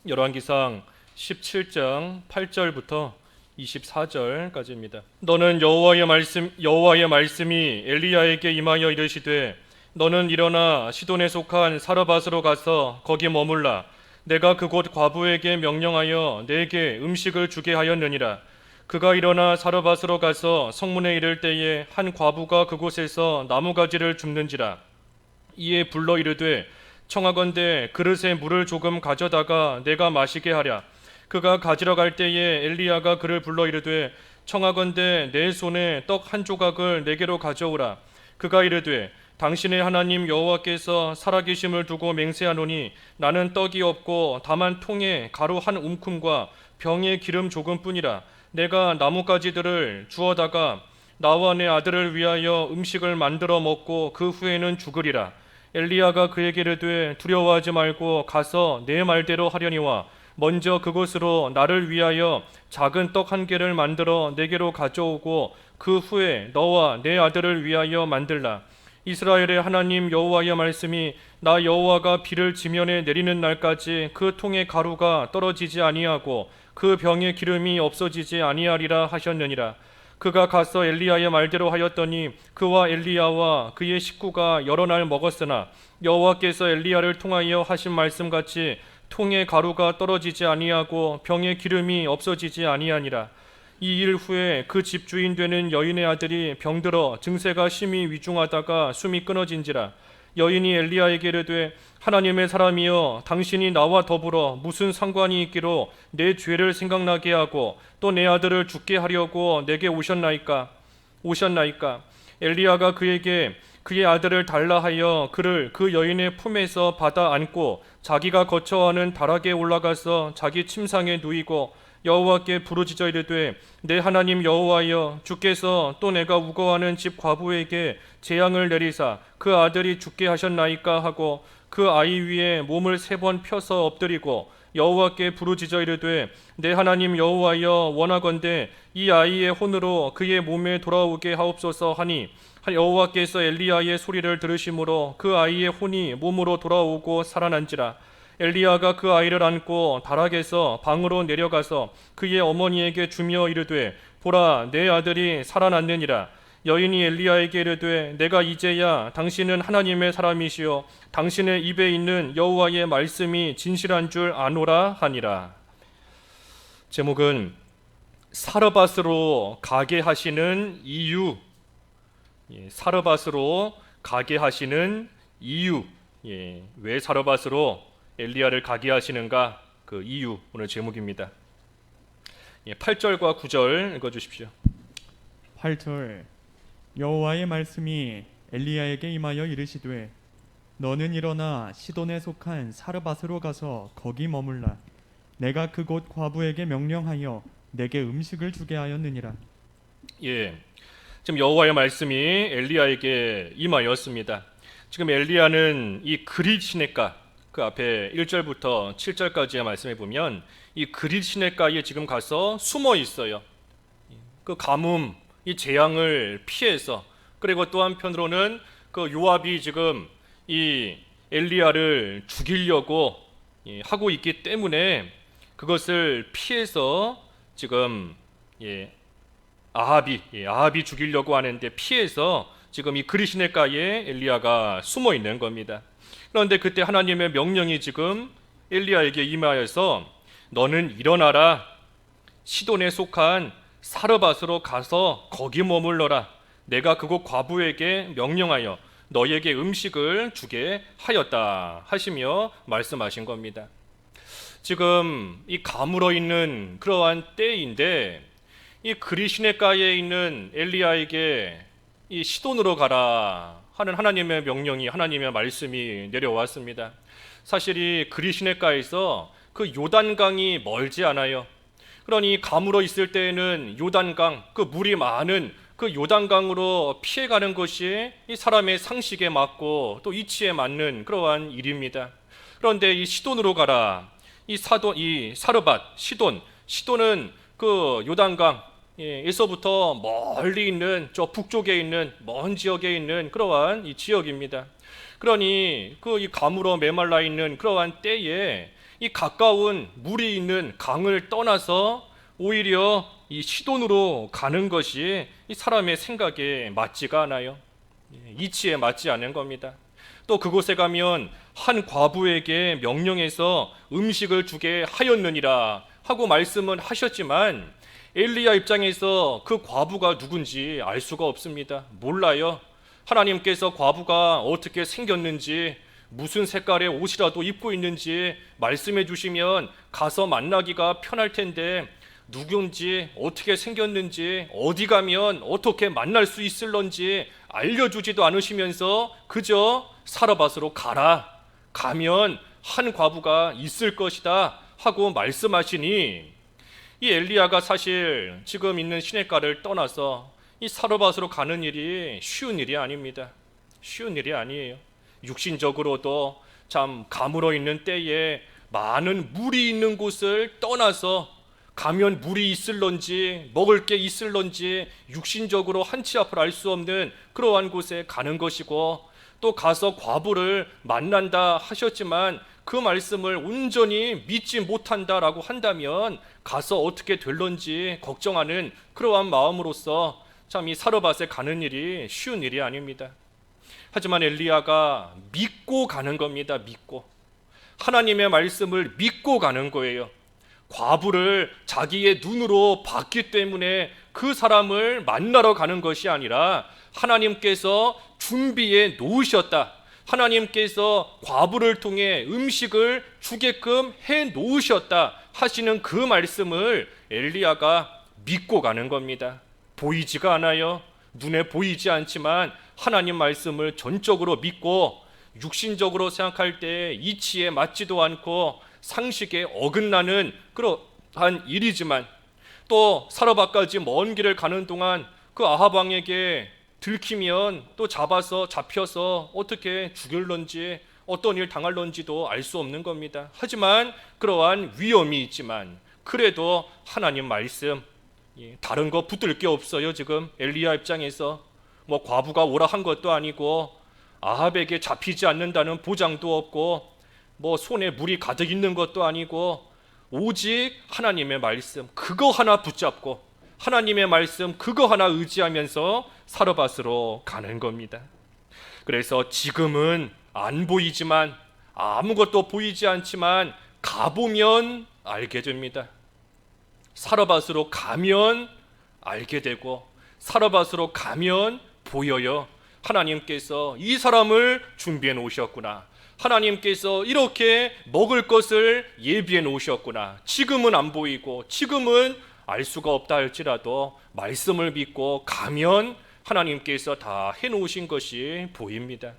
열왕기상 17장 8절부터 24절까지입니다. 너는 여호와의 말씀이 엘리야에게 임하여 이르시되 너는 일어나 시돈에 속한 사르밧으로 가서 거기 머물라. 내가 그곳 과부에게 명령하여 내게 음식을 주게 하였느니라. 그가 일어나 사르밧으로 가서 성문에 이를 때에 한 과부가 그곳에서 나무가지를 줍는지라. 이에 불러 이르되 청하건대 그릇에 물을 조금 가져다가 내가 마시게 하랴. 그가 가지러 갈 때에 엘리야가 그를 불러 이르되 청하건대 내 손에 떡 한 조각을 내게로 가져오라. 그가 이르되 당신의 하나님 여호와께서 살아계심을 두고 맹세하노니 나는 떡이 없고 다만 통에 가루 한 움큼과 병에 기름 조금뿐이라. 내가 나뭇가지들을 주어다가 나와 내 아들을 위하여 음식을 만들어 먹고 그 후에는 죽으리라. 엘리야가 그에게 이르되 두려워하지 말고 가서 내 말대로 하려니와 먼저 그곳으로 나를 위하여 작은 떡 한 개를 만들어 내게로 가져오고 그 후에 너와 내 아들을 위하여 만들라. 이스라엘의 하나님 여호와의 말씀이 나 여호와가 비를 지면에 내리는 날까지 그 통의 가루가 떨어지지 아니하고 그 병의 기름이 없어지지 아니하리라 하셨느니라. 그가 가서 엘리야의 말대로 하였더니 그와 엘리야와 그의 식구가 여러 날 먹었으나 여호와께서 엘리야를 통하여 하신 말씀같이 통의 가루가 떨어지지 아니하고 병의 기름이 없어지지 아니하니라. 이 일 후에 그 집주인 되는 여인의 아들이 병들어 증세가 심히 위중하다가 숨이 끊어진지라. 여인이 엘리야에게 이르되 하나님의 사람이여 당신이 나와 더불어 무슨 상관이 있기로 내 죄를 생각나게 하고 또 내 아들을 죽게 하려고 내게 오셨나이까. 엘리야가 그에게 그의 아들을 달라 하여 그를 그 여인의 품에서 받아 안고 자기가 거처하는 다락에 올라가서 자기 침상에 누이고 여호와께 부르짖어 이르되 내 하나님 여호와여 주께서 또 내가 우거하는 집 과부에게 재앙을 내리사 그 아들이 죽게 하셨나이까 하고 그 아이 위에 몸을 3번 펴서 엎드리고 여호와께 부르짖어 이르되 내 하나님 여호와여 원하건대 이 아이의 혼으로 그의 몸에 돌아오게 하옵소서 하니 여호와께서 엘리야의 소리를 들으심으로 그 아이의 혼이 몸으로 돌아오고 살아난지라. 엘리야가 그 아이를 안고 다락에서 방으로 내려가서 그의 어머니에게 주며 이르되 보라 내 아들이 살아났느니라. 여인이 엘리야에게 이르되 내가 이제야 당신은 하나님의 사람이시요 당신의 입에 있는 여호와의 말씀이 진실한 줄 아노라 하니라. 제목은 사르밧으로 가게 하시는 이유. 사르밧으로 가게 하시는 이유. 왜 사르밧으로 엘리야를 가게 하시는가, 그 이유, 오늘 제목입니다. 8절과 9절 읽어주십시오. 8절 여호와의 말씀이 엘리야에게 임하여 이르시되 너는 일어나 시돈에 속한 사르밧으로 가서 거기 머물라. 내가 그곳 과부에게 명령하여 내게 음식을 주게 하였느니라. 지금 여호와의 말씀이 엘리야에게 임하였습니다. 지금 엘리야는 이 그릿 시냇가, 그 앞에 1절부터 7절까지의 말씀에 보면 이 그릿 시냇가에 지금 가서 숨어 있어요. 그 가뭄, 이 재앙을 피해서, 그리고 또 한편으로는 그 요압이 지금 이 엘리야를 죽이려고 하고 있기 때문에 그것을 피해서 지금 아합이 죽이려고 하는데 피해서 지금 이 그릿 시냇가에 엘리야가 숨어 있는 겁니다. 그런데 그때 하나님의 명령이 지금 엘리야에게 임하여서 너는 일어나라. 시돈에 속한 사르밧으로 가서 거기 머물러라. 내가 그곳 과부에게 명령하여 너에게 음식을 주게 하였다 하시며 말씀하신 겁니다. 지금 이 가물어 있는 그러한 때인데 이 그릿 시냇가에 있는 엘리야에게 이 시돈으로 가라 하는 하나님의 명령이, 하나님의 말씀이 내려왔습니다. 사실 이 그릿 시냇가에서 그 요단강이 멀지 않아요. 그러니 가물어 있을 때에는 요단강, 그 물이 많은 그 요단강으로 피해가는 것이 이 사람의 상식에 맞고 또 이치에 맞는 그러한 일입니다. 그런데 이 시돈으로 가라, 이 사르밧, 시돈은 그 요단강 에서부터 멀리 있는 저 북쪽에 있는 먼 지역에 있는 그러한 이 지역입니다. 그러니 그 이 가물어 메말라 있는 그러한 때에 이 가까운 물이 있는 강을 떠나서 오히려 이 시돈으로 가는 것이 이 사람의 생각에 맞지가 않아요. 이치에 맞지 않는 겁니다. 또 그곳에 가면 한 과부에게 명령해서 음식을 주게 하였느니라 하고 말씀은 하셨지만 엘리야 입장에서 그 과부가 누군지 알 수가 없습니다. 몰라요. 하나님께서 과부가 어떻게 생겼는지, 무슨 색깔의 옷이라도 입고 있는지 말씀해 주시면 가서 만나기가 편할 텐데 누군지, 어떻게 생겼는지, 어디 가면 어떻게 만날 수 있을런지 알려주지도 않으시면서 그저 사르밧으로 가라, 가면 한 과부가 있을 것이다 하고 말씀하시니, 이 엘리야가 사실 지금 있는 시냇가를 떠나서 이 사르밧으로 가는 일이 쉬운 일이 아닙니다. 쉬운 일이 아니에요. 육신적으로도 참 가물어 있는 때에 많은 물이 있는 곳을 떠나서 가면 물이 있을런지 먹을 게 있을런지 육신적으로 한치 앞을 알 수 없는 그러한 곳에 가는 것이고, 또 가서 과부를 만난다 하셨지만 그 말씀을 온전히 믿지 못한다라고 한다면 가서 어떻게 될런지 걱정하는 그러한 마음으로서 참 이 사르밧에 가는 일이 쉬운 일이 아닙니다. 하지만 엘리야가 믿고 가는 겁니다. 믿고 하나님의 말씀을 믿고 가는 거예요. 과부를 자기의 눈으로 봤기 때문에 그 사람을 만나러 가는 것이 아니라 하나님께서 준비해 놓으셨다, 하나님께서 과부를 통해 음식을 주게끔 해 놓으셨다 하시는 그 말씀을 엘리야가 믿고 가는 겁니다. 보이지가 않아요. 눈에 보이지 않지만 하나님 말씀을 전적으로 믿고, 육신적으로 생각할 때 이치에 맞지도 않고 상식에 어긋나는 그러한 일이지만, 또 사르밧까지 먼 길을 가는 동안 그 아합 왕에게 들키면 또 잡혀서 어떻게 죽일런지, 어떤 일 당할런지도 알 수 없는 겁니다. 하지만 그러한 위험이 있지만 그래도 하나님 말씀, 다른 거 붙들 게 없어요. 지금 엘리야 입장에서 뭐 과부가 오라 한 것도 아니고 아합에게 잡히지 않는다는 보장도 없고 뭐 손에 물이 가득 있는 것도 아니고, 오직 하나님의 말씀 그거 하나 붙잡고 하나님의 말씀 그거 하나 의지하면서 사르밧으로 가는 겁니다. 그래서 지금은 안 보이지만, 아무것도 보이지 않지만 가보면 알게 됩니다. 사르밧으로 가면 알게 되고, 사르밧으로 가면 보여요. 하나님께서 이 사람을 준비해 놓으셨구나, 하나님께서 이렇게 먹을 것을 예비해 놓으셨구나. 지금은 안 보이고 지금은 알 수가 없다 할지라도 말씀을 믿고 가면 하나님께서 다 해놓으신 것이 보입니다.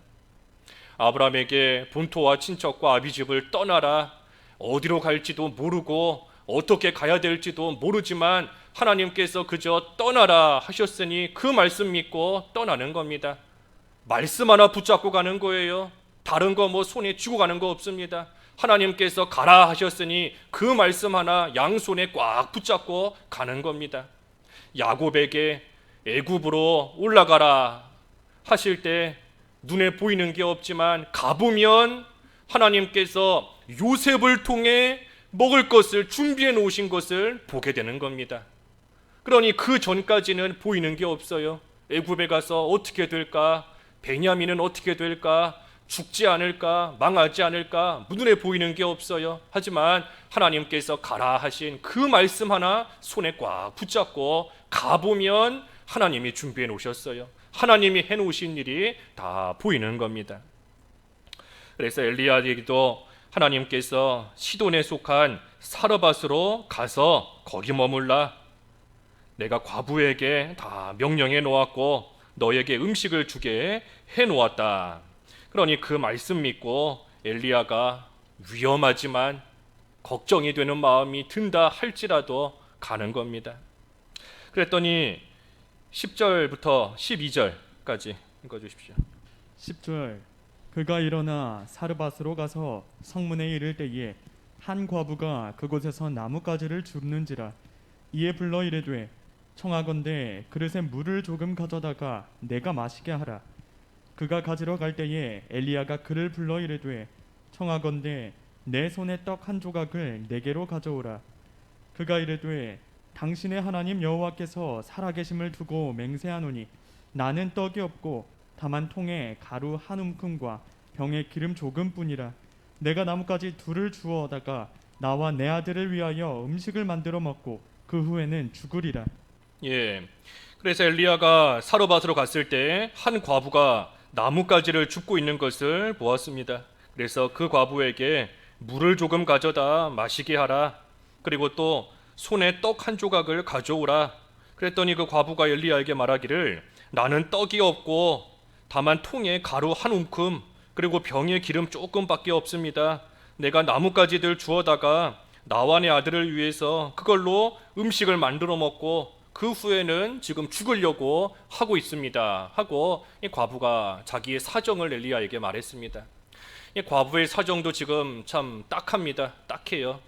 아브라함에게 본토와 친척과 아비집을 떠나라, 어디로 갈지도 모르고 어떻게 가야 될지도 모르지만 하나님께서 그저 떠나라 하셨으니 그 말씀 믿고 떠나는 겁니다. 말씀 하나 붙잡고 가는 거예요. 다른 거 뭐 손에 쥐고 가는 거 없습니다. 하나님께서 가라 하셨으니 그 말씀 하나 양손에 꽉 붙잡고 가는 겁니다. 야곱에게 애굽으로 올라가라 하실 때 눈에 보이는 게 없지만 가보면 하나님께서 요셉을 통해 먹을 것을 준비해 놓으신 것을 보게 되는 겁니다. 그러니 그 전까지는 보이는 게 없어요. 애굽에 가서 어떻게 될까? 베냐민은 어떻게 될까? 죽지 않을까? 망하지 않을까? 눈에 보이는 게 없어요. 하지만 하나님께서 가라 하신 그 말씀 하나 손에 꽉 붙잡고 가보면 하나님이 준비해 놓으셨어요. 하나님이 해놓으신 일이 다 보이는 겁니다. 그래서 엘리야에게도 하나님께서 시돈에 속한 사르밧으로 가서 거기 머물라, 내가 과부에게 다 명령해 놓았고 너에게 음식을 주게 해 놓았다. 그러니 그 말씀 믿고 엘리야가 위험하지만 걱정이 되는 마음이 든다 할지라도 가는 겁니다. 그랬더니 10절부터 12절까지 읽어주십시오. 10절. 그가 일어나 사르밧으로 가서 성문에 이를 때에 한 과부가 그곳에서 나뭇가지를 줍는지라. 이에 불러 이르되 청하건대 그릇에 물을 조금 가져다가 내가 마시게 하라. 그가 가지러 갈 때에 엘리야가 그를 불러 이르되 청하건대 내 손에 떡 한 조각을 내게로 가져오라. 그가 이르되 당신의 하나님 여호와께서 살아계심을 두고 맹세하노니 나는 떡이 없고 다만 통에 가루 한 움큼과 병에 기름 조금뿐이라. 내가 나뭇가지 둘을 주워다가 나와 내 아들을 위하여 음식을 만들어 먹고 그 후에는 죽으리라. 예. 그래서 엘리야가 사르밧으로 갔을 때 한 과부가 나뭇가지를 줍고 있는 것을 보았습니다. 그래서 그 과부에게 물을 조금 가져다 마시게 하라. 그리고 또 손에 떡 한 조각을 가져오라. 그랬더니 그 과부가 엘리야에게 말하기를 나는 떡이 없고 다만 통에 가루 한 움큼 그리고 병에 기름 조금밖에 없습니다. 내가 나뭇가지들 주워다가 나와 내 아들을 위해서 그걸로 음식을 만들어 먹고 그 후에는 지금 죽으려고 하고 있습니다 하고 이 과부가 자기의 사정을 엘리야에게 말했습니다. 이 과부의 사정도 지금 참 딱합니다. 딱해요.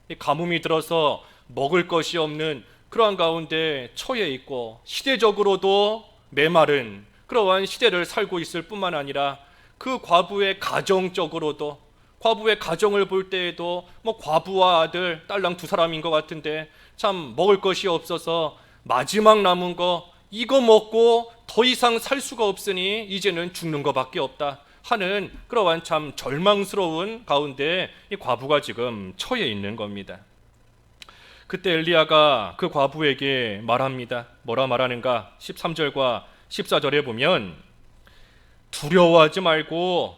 이 가뭄이 들어서 먹을 것이 없는 그러한 가운데 처해 있고 시대적으로도 메마른 그러한 시대를 살고 있을 뿐만 아니라 그 과부의 가정적으로도 과부의 가정을 볼 때에도 뭐 과부와 아들 딸랑 두 사람인 것 같은데 참 먹을 것이 없어서 마지막 남은 거 이거 먹고 더 이상 살 수가 없으니 이제는 죽는 것밖에 없다 하는 그러한 참 절망스러운 가운데 이 과부가 지금 처해 있는 겁니다. 그때 엘리야가 그 과부에게 말합니다. 뭐라 말하는가? 13절과 14절에 보면 두려워하지 말고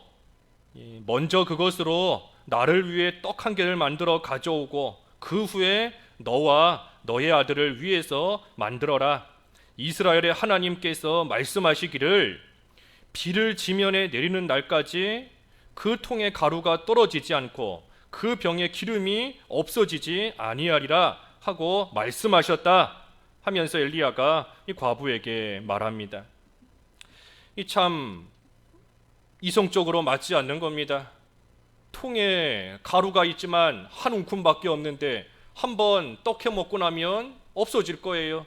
먼저 그것으로 나를 위해 떡 한 개를 만들어 가져오고 그 후에 너와 너의 아들을 위해서 만들어라. 이스라엘의 하나님께서 말씀하시기를 비를 지면에 내리는 날까지 그 통에 가루가 떨어지지 않고 그 병에 기름이 없어지지 아니하리라 하고 말씀하셨다 하면서 엘리야가 이 과부에게 말합니다. 이 참 이성적으로 맞지 않는 겁니다. 통에 가루가 있지만 한 움큼밖에 없는데 한번 떡해 먹고 나면 없어질 거예요.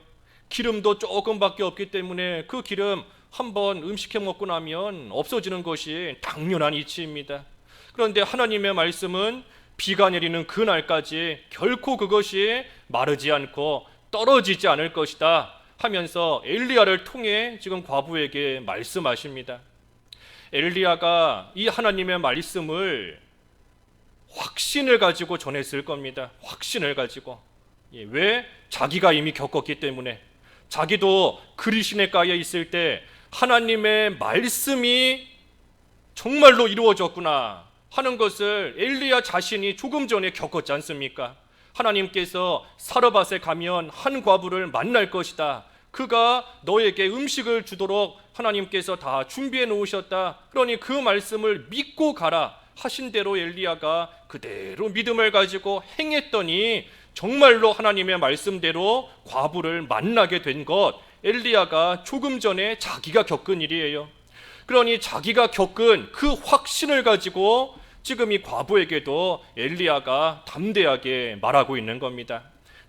기름도 조금밖에 없기 때문에 그 기름 한번 음식해 먹고 나면 없어지는 것이 당연한 이치입니다. 그런데 하나님의 말씀은 비가 내리는 그날까지 결코 그것이 마르지 않고 떨어지지 않을 것이다 하면서 엘리야를 통해 지금 과부에게 말씀하십니다. 엘리야가 이 하나님의 말씀을 확신을 가지고 전했을 겁니다. 확신을 가지고. 왜? 자기가 이미 겪었기 때문에. 자기도 그리시네가에 있을 때 하나님의 말씀이 정말로 이루어졌구나 하는 것을 엘리야 자신이 조금 전에 겪었지 않습니까? 하나님께서 사르밧에 가면 한 과부를 만날 것이다. 그가 너에게 음식을 주도록 하나님께서 다 준비해 놓으셨다. 그러니 그 말씀을 믿고 가라 하신 대로 엘리야가 그대로 믿음을 가지고 행했더니 정말로 하나님의 말씀대로 과부를 만나게 된 것, 엘리야가 조금 전에 자기가 겪은 일이에요. 그러니 자기가 겪은 그 확신을 가지고 지금 이 과부에게도 엘리야가 담대하게 말하고 있는 겁니다.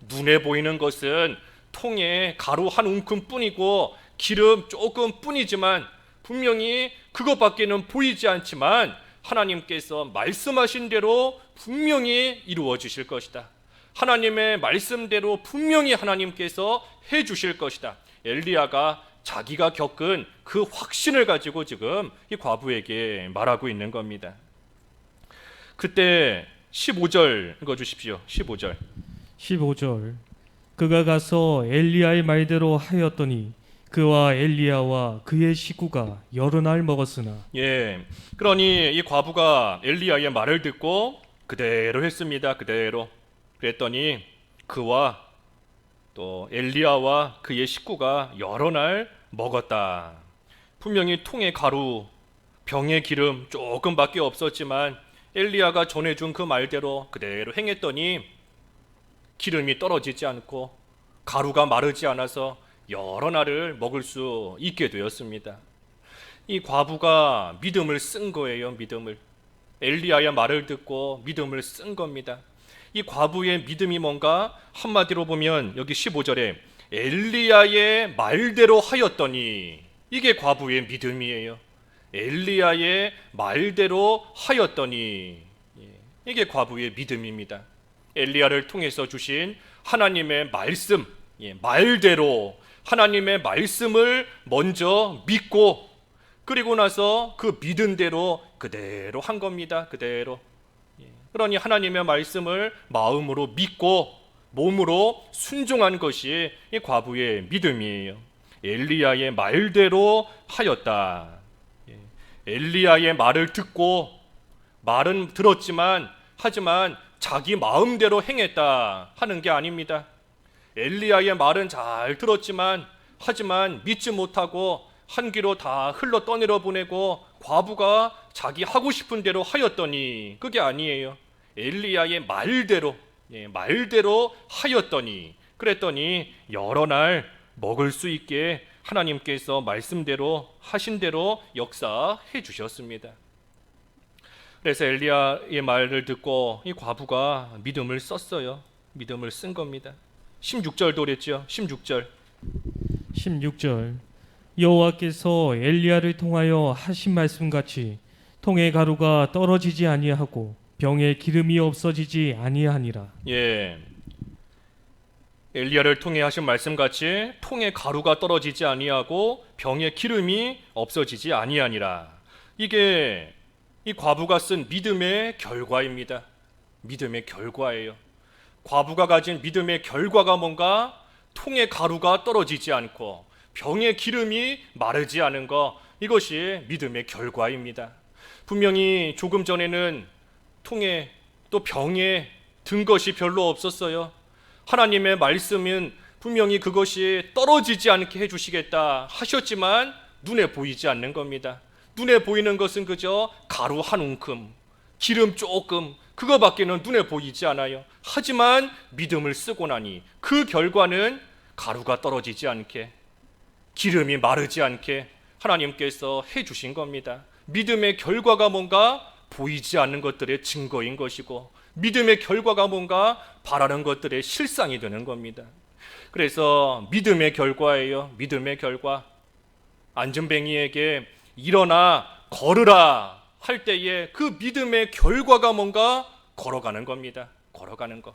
눈에 보이는 것은 통에 가루 한 움큼 뿐이고 기름 조금 뿐이지만 분명히 그것밖에는 보이지 않지만 하나님께서 말씀하신 대로 분명히 이루어 주실 것이다. 하나님의 말씀대로 분명히 하나님께서 해 주실 것이다. 엘리야가 자기가 겪은 그 확신을 가지고 지금 이 과부에게 말하고 있는 겁니다. 그때 15절 읽어주십시오. 15절. 15절 그가 가서 엘리야의 말대로 하였더니 그와 엘리야와 그의 식구가 여러 날 먹었으나 예, 그러니 이 과부가 엘리야의 말을 듣고 그대로 했습니다. 그대로. 그랬더니 그와 또 엘리야와 그의 식구가 여러 날 먹었다. 분명히 통에 가루, 병에 기름 조금밖에 없었지만 엘리야가 전해준 그 말대로 그대로 행했더니 기름이 떨어지지 않고 가루가 마르지 않아서 여러 날을 먹을 수 있게 되었습니다. 이 과부가 믿음을 쓴 거예요. 믿음을. 엘리야의 말을 듣고 믿음을 쓴 겁니다. 이 과부의 믿음이 뭔가 한마디로 보면 여기 15절에 엘리야의 말대로 하였더니 이게 과부의 믿음이에요. 엘리야의 말대로 하였더니 이게 과부의 믿음입니다. 엘리야를 통해서 주신 하나님의 말씀, 말대로 하나님의 말씀을 먼저 믿고 그리고 나서 그 믿은 대로 그대로 한 겁니다. 그대로. 그러니 하나님의 말씀을 마음으로 믿고 몸으로 순종한 것이 이 과부의 믿음이에요. 엘리야의 말대로 하였다. 엘리야의 말을 듣고 말은 들었지만 하지만 자기 마음대로 행했다 하는 게 아닙니다. 엘리야의 말은 잘 들었지만 하지만 믿지 못하고 한 귀로 다 흘러 떠내려 보내고 과부가 자기 하고 싶은 대로 하였더니 그게 아니에요. 엘리야의 말대로 말대로 하였더니 그랬더니 여러 날 먹을 수 있게 하나님께서 말씀대로 하신 대로 역사해 주셨습니다. 그래서 엘리야의 말을 듣고 이 과부가 믿음을 썼어요. 믿음을 쓴 겁니다. 16절도 그랬죠. 16절 16절 여호와께서 엘리야를 통하여 하신 말씀같이 통의 가루가 떨어지지 아니하고 병에 기름이 없어지지 아니하니라. 엘리야를 통해 하신 말씀같이 통에 가루가 떨어지지 아니하고 병에 기름이 없어지지 아니하니라. 이게 이 과부가 쓴 믿음의 결과입니다. 믿음의 결과예요. 과부가 가진 믿음의 결과가 뭔가 통에 가루가 떨어지지 않고 병의 기름이 마르지 않은 것, 이것이 믿음의 결과입니다. 분명히 조금 전에는 통에 또 병에 든 것이 별로 없었어요. 하나님의 말씀은 분명히 그것이 떨어지지 않게 해주시겠다 하셨지만 눈에 보이지 않는 겁니다. 눈에 보이는 것은 그저 가루 한 움큼, 기름 조금, 그거밖에는 눈에 보이지 않아요. 하지만 믿음을 쓰고 나니 그 결과는 가루가 떨어지지 않게, 기름이 마르지 않게 하나님께서 해주신 겁니다. 믿음의 결과가 뭔가 보이지 않는 것들의 증거인 것이고 믿음의 결과가 뭔가 바라는 것들의 실상이 되는 겁니다. 그래서 믿음의 결과예요. 믿음의 결과. 안전뱅이에게 일어나 걸으라 할 때에 그 믿음의 결과가 뭔가 걸어가는 겁니다. 걸어가는 것.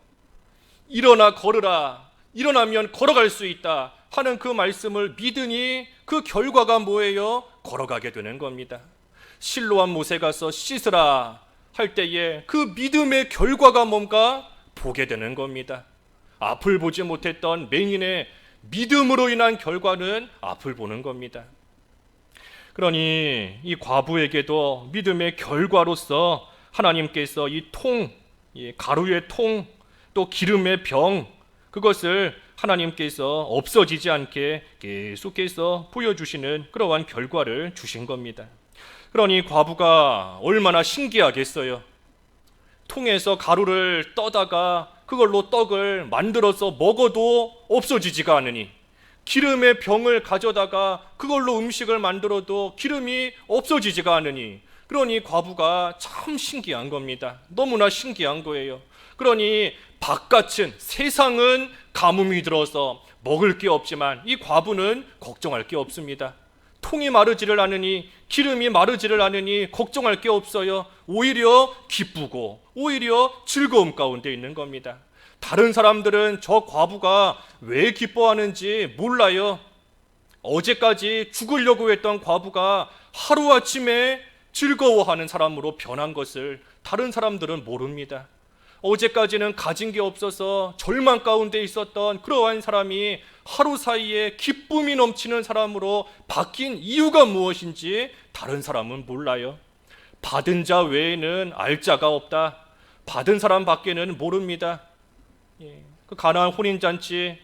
일어나 걸으라, 일어나면 걸어갈 수 있다 하는 그 말씀을 믿으니 그 결과가 뭐예요? 걸어가게 되는 겁니다. 실로암 못에 가서 씻으라 할 때에 그 믿음의 결과가 뭔가 보게 되는 겁니다. 앞을 보지 못했던 맹인의 믿음으로 인한 결과는 앞을 보는 겁니다. 그러니 이 과부에게도 믿음의 결과로서 하나님께서 이 통, 가루의 통, 또 기름의 병, 그것을 하나님께서 없어지지 않게 계속해서 보여주시는 그러한 결과를 주신 겁니다. 그러니 과부가 얼마나 신기하겠어요. 통에서 가루를 떠다가 그걸로 떡을 만들어서 먹어도 없어지지가 않으니, 기름의 병을 가져다가 그걸로 음식을 만들어도 기름이 없어지지가 않으니, 그러니 과부가 참 신기한 겁니다. 너무나 신기한 거예요. 그러니 바깥은, 세상은 가뭄이 들어서 먹을 게 없지만 이 과부는 걱정할 게 없습니다. 통이 마르지를 않으니, 기름이 마르지를 않으니 걱정할 게 없어요. 오히려 기쁘고 오히려 즐거움 가운데 있는 겁니다. 다른 사람들은 저 과부가 왜 기뻐하는지 몰라요. 어제까지 죽으려고 했던 과부가 하루아침에 즐거워하는 사람으로 변한 것을 다른 사람들은 모릅니다. 어제까지는 가진 게 없어서 절망 가운데 있었던 그러한 사람이 하루 사이에 기쁨이 넘치는 사람으로 바뀐 이유가 무엇인지 다른 사람은 몰라요. 받은 자 외에는 알 자가 없다. 받은 사람 밖에는 모릅니다. 그 가나안 혼인잔치,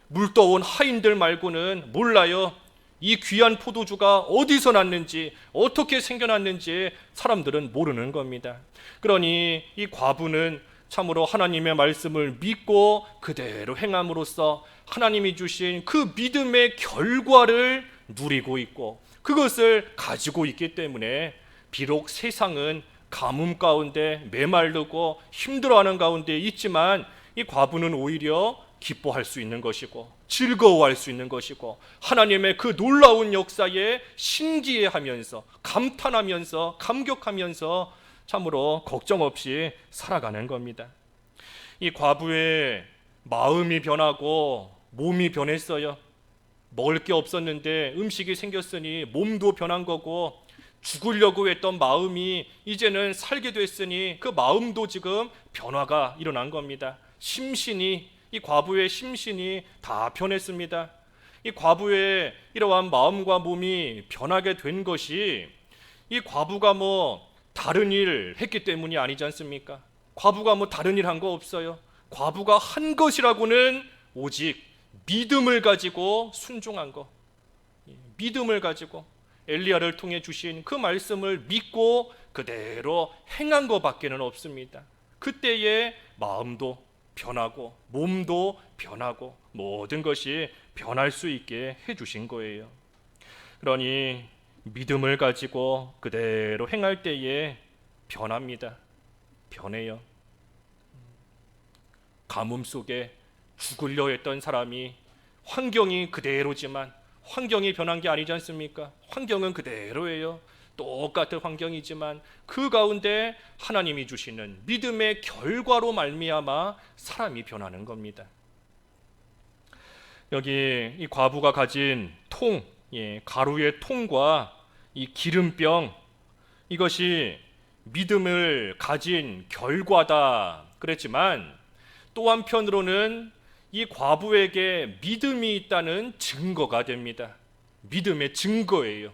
물 떠온 하인들 말고는 몰라요. 이 귀한 포도주가 어디서 났는지, 어떻게 생겨났는지 사람들은 모르는 겁니다. 그러니 이 과부는 참으로 하나님의 말씀을 믿고 그대로 행함으로써 하나님이 주신 그 믿음의 결과를 누리고 있고 그것을 가지고 있기 때문에 비록 세상은 가뭄 가운데 메마르고 힘들어하는 가운데 있지만 이 과부는 오히려 기뻐할 수 있는 것이고 즐거워할 수 있는 것이고 하나님의 그 놀라운 역사에 신기해하면서 감탄하면서 감격하면서 참으로 걱정 없이 살아가는 겁니다. 이 과부의 마음이 변하고 몸이 변했어요. 먹을 게 없었는데 음식이 생겼으니 몸도 변한 거고, 죽으려고 했던 마음이 이제는 살게 됐으니 그 마음도 지금 변화가 일어난 겁니다. 심신이, 이 과부의 심신이 다 변했습니다. 이 과부의 이러한 마음과 몸이 변하게 된 것이 이 과부가 뭐 다른 일 했기 때문이 아니지 않습니까? 과부가 뭐 다른 일 한 거 없어요. 과부가 한 것이라고는 오직 믿음을 가지고 순종한 거, 믿음을 가지고 엘리야를 통해 주신 그 말씀을 믿고 그대로 행한 것밖에는 없습니다. 그때의 마음도 변하고 몸도 변하고 모든 것이 변할 수 있게 해주신 거예요. 그러니 믿음을 가지고 그대로 행할 때에 변합니다. 변해요. 가뭄 속에 죽으려 했던 사람이 환경이 그대로지만 환경이 변한 게 아니지 않습니까? 환경은 그대로예요. 똑같은 환경이지만 그 가운데 하나님이 주시는 믿음의 결과로 말미암아 사람이 변하는 겁니다. 여기 이 과부가 가진 통, 가루의 통과 이 기름병, 이것이 믿음을 가진 결과다 그랬지만, 또 한편으로는 이 과부에게 믿음이 있다는 증거가 됩니다. 믿음의 증거예요.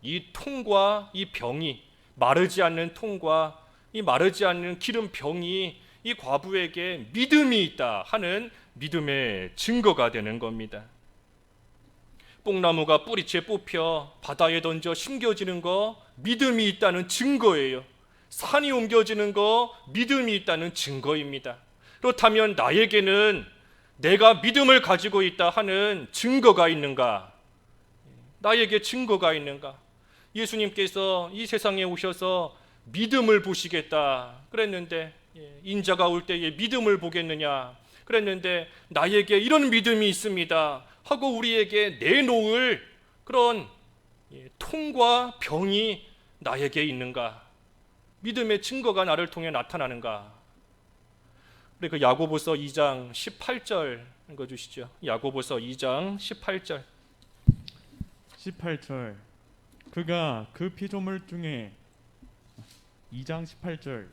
이 통과 이 병이, 마르지 않는 통과 이 마르지 않는 기름병이 이 과부에게 믿음이 있다 하는 믿음의 증거가 되는 겁니다. 뽕나무가 뿌리채 뽑혀 바다에 던져 심겨지는 거 믿음이 있다는 증거예요. 산이 옮겨지는 거 믿음이 있다는 증거입니다. 그렇다면 나에게는 내가 믿음을 가지고 있다 하는 증거가 있는가? 나에게 증거가 있는가? 예수님께서 이 세상에 오셔서 믿음을 보시겠다 그랬는데, 인자가 올 때에 믿음을 보겠느냐 그랬는데, 나에게 이런 믿음이 있습니다 하고 우리에게 내놓을 그런 통과 병이 나에게 있는가? 믿음의 증거가 나를 통해 나타나는가? 우리 그 야고보서 2장 18절 읽어주시죠. 야고보서 2장 18절. 18절. 그가 그 피조물 중에 2장 18절.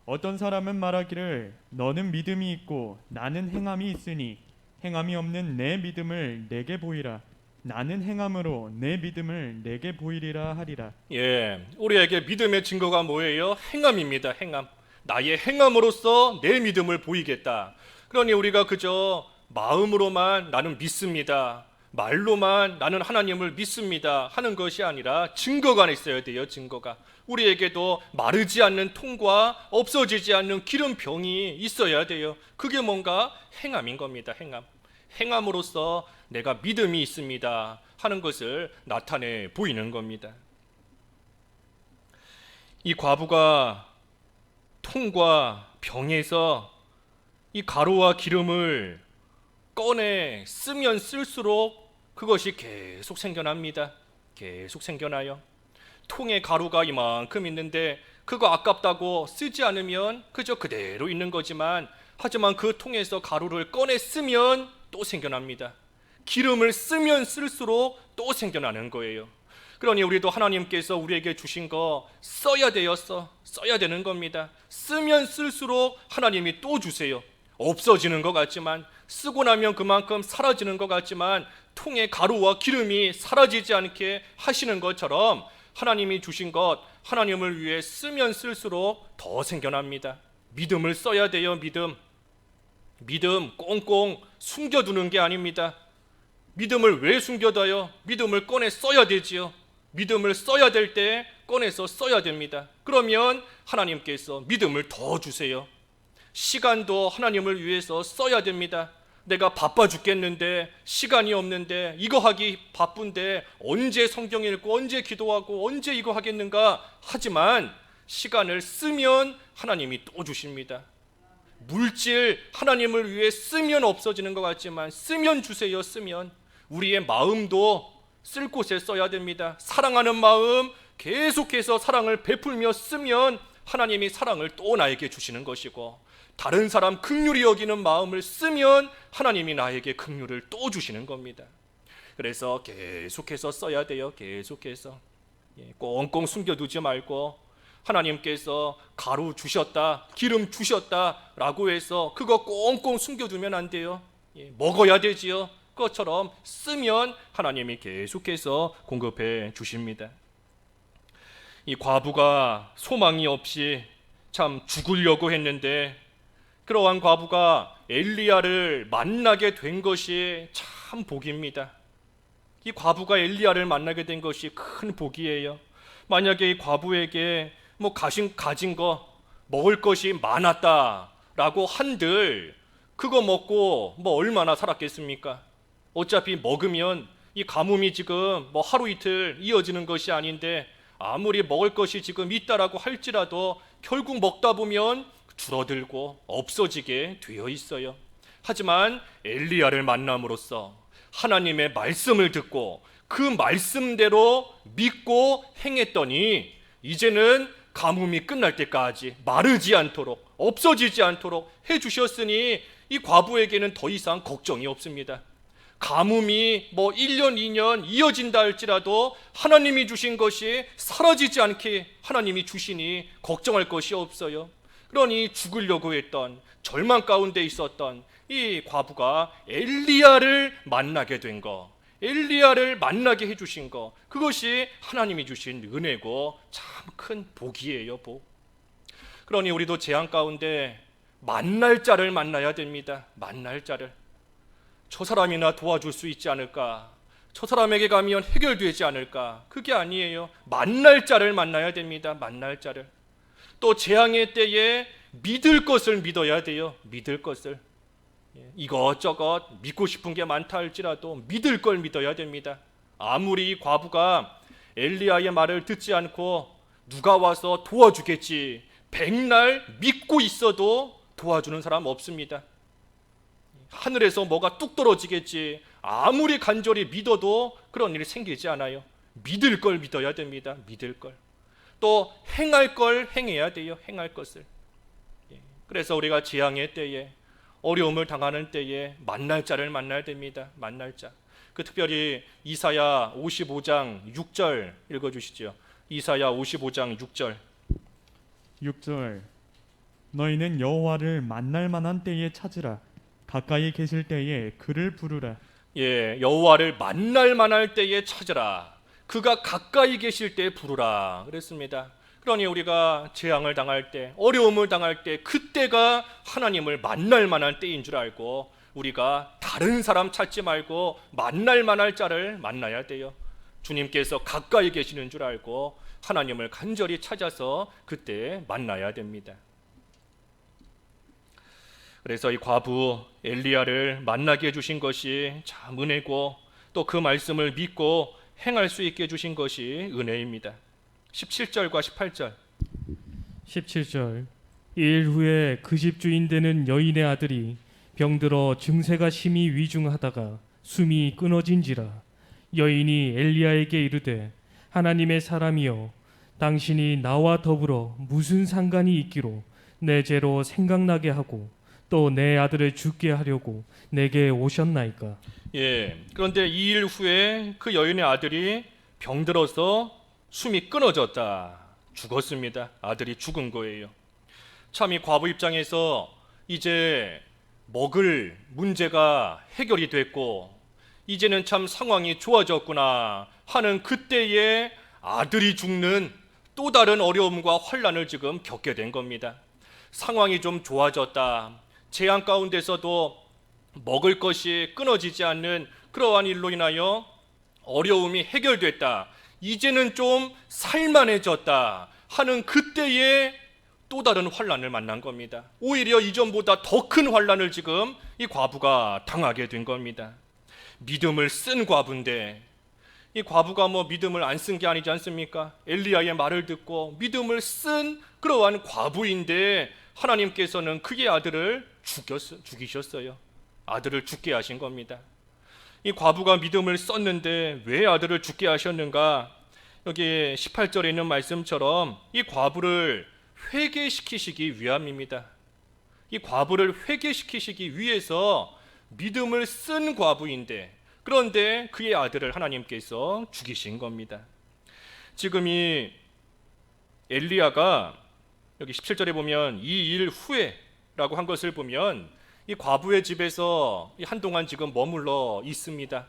어떤 사람은 말하기를 너는 믿음이 있고 나는 행함이 있으니 행함이 없는 내 믿음을 내게 보이라. 나는 행함으로 내 믿음을 내게 보이리라 하리라. 우리에게 믿음의 증거가 뭐예요? 행함입니다. 행함. 나의 행함으로써 내 믿음을 보이겠다. 그러니 우리가 그저 마음으로만 나는 믿습니다, 말로만 나는 하나님을 믿습니다 하는 것이 아니라 증거가 있어야 돼요. 증거가. 우리에게도 마르지 않는 통과 없어지지 않는 기름병이 있어야 돼요. 그게 뭔가 행함인 겁니다. 행함. 행함으로써 내가 믿음이 있습니다 하는 것을 나타내 보이는 겁니다. 이 과부가 통과 병에서 이 가루와 기름을 꺼내 쓰면 쓸수록 그것이 계속 생겨납니다. 계속 생겨나요. 통에 가루가 이만큼 있는데 그거 아깝다고 쓰지 않으면 그저 그대로 있는 거지만, 하지만 그 통에서 가루를 꺼내 쓰면 또 생겨납니다. 기름을 쓰면 쓸수록 또 생겨나는 거예요. 그러니 우리도 하나님께서 우리에게 주신 거 써야 써야 되는 겁니다. 쓰면 쓸수록 하나님이 또 주세요. 없어지는 것 같지만, 쓰고 나면 그만큼 사라지는 것 같지만, 통에 가루와 기름이 사라지지 않게 하시는 것처럼 하나님이 주신 것 하나님을 위해 쓰면 쓸수록 더 생겨납니다. 믿음을 써야 돼요. 믿음 꽁꽁 숨겨두는 게 아닙니다. 믿음을 왜 숨겨둬요? 믿음을 꺼내 써야 되지요. 믿음을 써야 될 때 꺼내서 써야 됩니다. 그러면 하나님께서 믿음을 더 주세요. 시간도 하나님을 위해서 써야 됩니다. 내가 바빠 죽겠는데, 시간이 없는데, 이거 하기 바쁜데 언제 성경 읽고 언제 기도하고 언제 이거 하겠는가? 하지만 시간을 쓰면 하나님이 또 주십니다. 물질 하나님을 위해 쓰면 없어지는 것 같지만 쓰면 주세요. 쓰면. 우리의 마음도 쓸 곳에 써야 됩니다. 사랑하는 마음 계속해서 사랑을 베풀며 쓰면 하나님이 사랑을 또 나에게 주시는 것이고, 다른 사람 긍휼히 여기는 마음을 쓰면 하나님이 나에게 긍휼을 또 주시는 겁니다. 그래서 계속해서 써야 돼요. 계속해서 꽁꽁 숨겨두지 말고, 하나님께서 가루 주셨다, 기름 주셨다 라고 해서 그거 꽁꽁 숨겨두면 안 돼요. 먹어야 되지요. 그것처럼 쓰면 하나님이 계속해서 공급해 주십니다. 이 과부가 소망이 없이 참 죽으려고 했는데, 그러한 과부가 엘리야를 만나게 된 것이 참 복입니다. 이 과부가 엘리야를 만나게 된 것이 큰 복이에요. 만약에 이 과부에게 가진 거, 먹을 것이 많았다라고 한들 그거 먹고 얼마나 살았겠습니까? 어차피 먹으면 이 가뭄이 지금 하루 이틀 이어지는 것이 아닌데, 아무리 먹을 것이 지금 있다라고 할지라도 결국 먹다 보면 줄어들고 없어지게 되어 있어요. 하지만 엘리야를 만남으로써 하나님의 말씀을 듣고 그 말씀대로 믿고 행했더니 이제는 가뭄이 끝날 때까지 마르지 않도록, 없어지지 않도록 해주셨으니 이 과부에게는 더 이상 걱정이 없습니다. 가뭄이 1년, 2년 이어진다 할지라도 하나님이 주신 것이 사라지지 않게 하나님이 주시니 걱정할 것이 없어요. 그러니 죽으려고 했던, 절망 가운데 있었던 이 과부가 엘리야를 만나게 된 거, 엘리야를 만나게 해주신 거, 그것이 하나님이 주신 은혜고 참 큰 복이에요. 복. 그러니 우리도 재앙 가운데 만날 자를 만나야 됩니다. 만날 자를. 저 사람이나 도와줄 수 있지 않을까, 저 사람에게 가면 해결되지 않을까. 그게 아니에요. 만날 자를 만나야 됩니다. 만날 자를. 또 재앙의 때에 믿을 것을 믿어야 돼요. 믿을 것을. 이것저것 믿고 싶은 게 많다 할지라도 믿을 걸 믿어야 됩니다. 아무리 이 과부가 엘리야의 말을 듣지 않고 누가 와서 도와주겠지 백날 믿고 있어도 도와주는 사람 없습니다. 하늘에서 뭐가 뚝 떨어지겠지 아무리 간절히 믿어도 그런 일이 생기지 않아요. 믿을 걸 믿어야 됩니다. 믿을 걸. 또 행할 걸 행해야 돼요. 행할 것을. 그래서 우리가 재앙의 때에, 어려움을 당하는 때에 만날 자를 만나야 됩니다. 만날 자. 그 특별히 이사야 55장 6절 읽어주시죠. 이사야 55장 6절. 6절 너희는 여호와를 만날 만한 때에 찾으라. 가까이 계실 때에 그를 부르라. 여호와를 만날 만할 때에 찾으라. 그가 가까이 계실 때 부르라 그랬습니다. 그러니 우리가 재앙을 당할 때, 어려움을 당할 때, 그때가 하나님을 만날 만한 때인 줄 알고 우리가 다른 사람 찾지 말고 만날 만할 자를 만나야 돼요. 주님께서 가까이 계시는 줄 알고 하나님을 간절히 찾아서 그때 만나야 됩니다. 그래서 이 과부 엘리야를 만나게 해주신 것이 참 은혜고, 또 그 말씀을 믿고 행할 수 있게 해주신 것이 은혜입니다. 17절과 18절. 17절. 일 후에 그 집 주인 되는 여인의 아들이 병들어 증세가 심히 위중하다가 숨이 끊어진지라. 여인이 엘리야에게 이르되 하나님의 사람이여, 당신이 나와 더불어 무슨 상관이 있기로 내 죄로 생각나게 하고 또 내 아들을 죽게 하려고 내게 오셨나이까. 그런데 2일 후에 그 여인의 아들이 병들어서 숨이 끊어졌다. 죽었습니다. 아들이 죽은 거예요. 참 이 과부 입장에서 이제 먹을 문제가 해결이 됐고 이제는 참 상황이 좋아졌구나 하는 그때에 아들이 죽는 또 다른 어려움과 환난을 지금 겪게 된 겁니다. 상황이 좀 좋아졌다. 재앙 가운데서도 먹을 것이 끊어지지 않는 그러한 일로 인하여 어려움이 해결됐다. 이제는 좀 살만해졌다 하는 그때에 또 다른 환난을 만난 겁니다. 오히려 이전보다 더 큰 환난을 지금 이 과부가 당하게 된 겁니다. 믿음을 쓴 과부인데, 이 과부가 믿음을 안 쓴 게 아니지 않습니까? 엘리야의 말을 듣고 믿음을 쓴 그러한 과부인데 하나님께서는 그의 아들을 죽이셨어요. 아들을 죽게 하신 겁니다. 이 과부가 믿음을 썼는데 왜 아들을 죽게 하셨는가? 여기 18절에 있는 말씀처럼 이 과부를 회개시키시기 위함입니다. 이 과부를 회개시키시기 위해서 믿음을 쓴 과부인데, 그런데 그의 아들을 하나님께서 죽이신 겁니다. 지금 이 엘리야가 여기 17절에 보면 이 일 후에라고 한 것을 보면 이 과부의 집에서 한동안 지금 머물러 있습니다.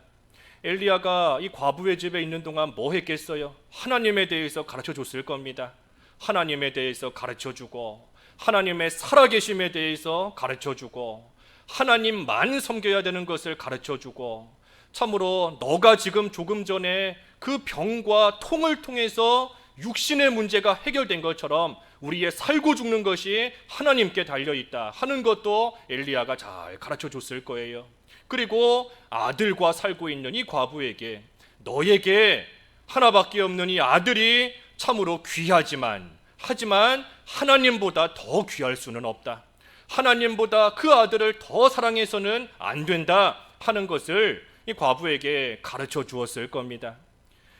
엘리야가 이 과부의 집에 있는 동안 뭐 했겠어요? 하나님에 대해서 가르쳐 줬을 겁니다. 하나님에 대해서 가르쳐 주고, 하나님의 살아계심에 대해서 가르쳐 주고, 하나님만 섬겨야 되는 것을 가르쳐 주고, 참으로 너가 지금 조금 전에 그 병과 통을 통해서 육신의 문제가 해결된 것처럼 우리의 살고 죽는 것이 하나님께 달려있다 하는 것도 엘리야가 잘 가르쳐 줬을 거예요. 그리고 아들과 살고 있는 이 과부에게, 너에게 하나밖에 없는 이 아들이 참으로 귀하지만, 하지만 하나님보다 더 귀할 수는 없다, 하나님보다 그 아들을 더 사랑해서는 안 된다 하는 것을 이 과부에게 가르쳐 주었을 겁니다.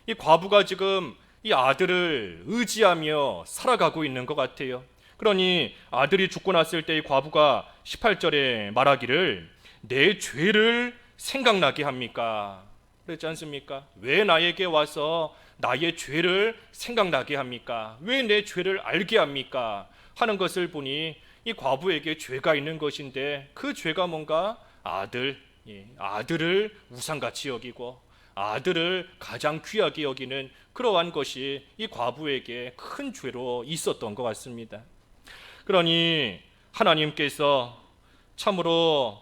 이 과부가 지금 이 아들을 의지하며 살아가고 있는 것 같아요. 그러니 아들이 죽고 났을 때 이 과부가 18절에 말하기를 내 죄를 생각나게 합니까? 그랬지 않습니까? 왜 나에게 와서 나의 죄를 생각나게 합니까? 왜 내 죄를 알게 합니까? 하는 것을 보니 이 과부에게 죄가 있는 것인데, 그 죄가 뭔가 아들을 우상같이 여기고 아들을 가장 귀하게 여기는 그러한 것이 이 과부에게 큰 죄로 있었던 것 같습니다. 그러니 하나님께서 참으로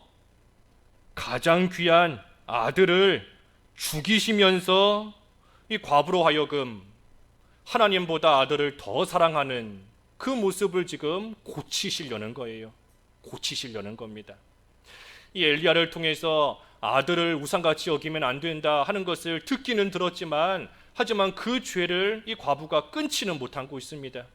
가장 귀한 아들을 죽이시면서 이 과부로 하여금 하나님보다 아들을 더 사랑하는 그 모습을 지금 고치시려는 거예요. 고치시려는 겁니다. 이 엘리야를 통해서 아들을 우상같이 여기면 안 된다 하는 것을 듣기는 들었지만, 하지만 그 죄를 이 과부가 끊지는 못하고 있습니다.